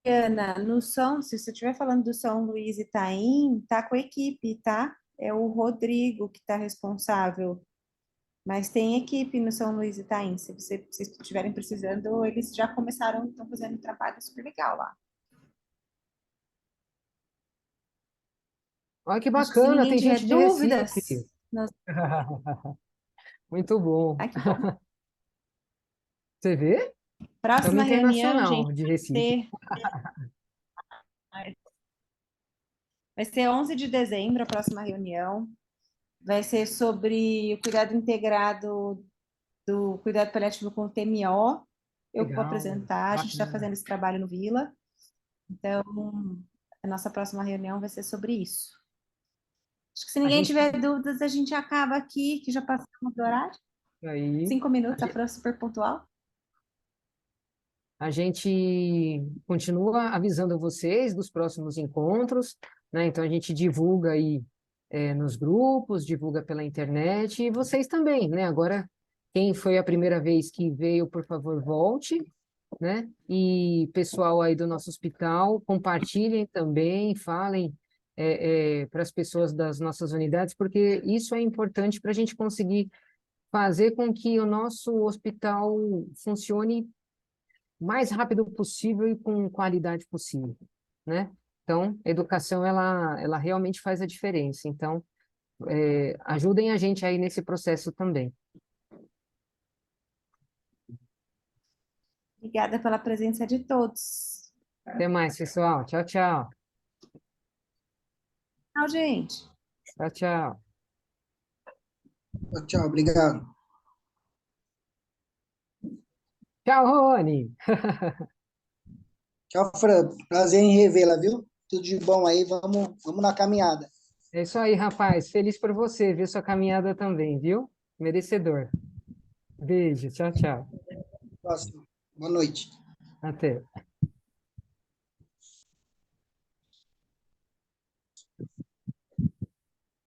Ana, no São, se você estiver falando do São Luís e Itaim, tá com a equipe, tá? É o Rodrigo que está responsável. Mas tem equipe no São Luís e Itaim. Se vocês estiverem precisando, eles já começaram, estão fazendo um trabalho super legal lá. Olha que Acho que se bacana, ninguém tem tiver gente de dúvidas, Recife. Muito Muito bom. Ai, que bom. Você vê? Estamos Próxima reunião, internacional gente, de Recife. vai ser 11 de dezembro a próxima reunião. Vai ser sobre o cuidado integrado do cuidado paliativo com o TMO. Eu que vou Legal, apresentar, a gente está bacana. fazendo esse trabalho no Vila. Então, a nossa próxima reunião vai ser sobre isso. Acho que se A ninguém gente tiver dúvidas, a gente acaba aqui, que já passamos do horário. aí, 5 minutos, a Fran super pontual. a gente continua avisando vocês dos próximos encontros, né? Então a gente divulga aí nos grupos, divulga pela internet e vocês também, né? Agora, quem foi a primeira vez que veio, por favor, volte, né? E pessoal aí do nosso hospital, compartilhem também, falem para as pessoas das nossas unidades, porque isso é importante para a gente conseguir fazer com que o nosso hospital funcione o mais rápido possível e com qualidade possível, né? Então, a educação, ela realmente faz a diferença. Então, ajudem a gente aí nesse processo também. Obrigada pela presença de todos. Até mais, pessoal. Tchau, tchau. Tchau, gente. Tchau, tchau. Tchau, tchau, obrigado. Tchau, Rony. Tchau, Fran. Prazer em revê-la, viu? Tudo de bom aí, vamos na caminhada. É isso aí, rapaz. Feliz por você, ver sua caminhada também, viu? Merecedor. Beijo. Tchau, tchau. Próximo. Boa noite. Até.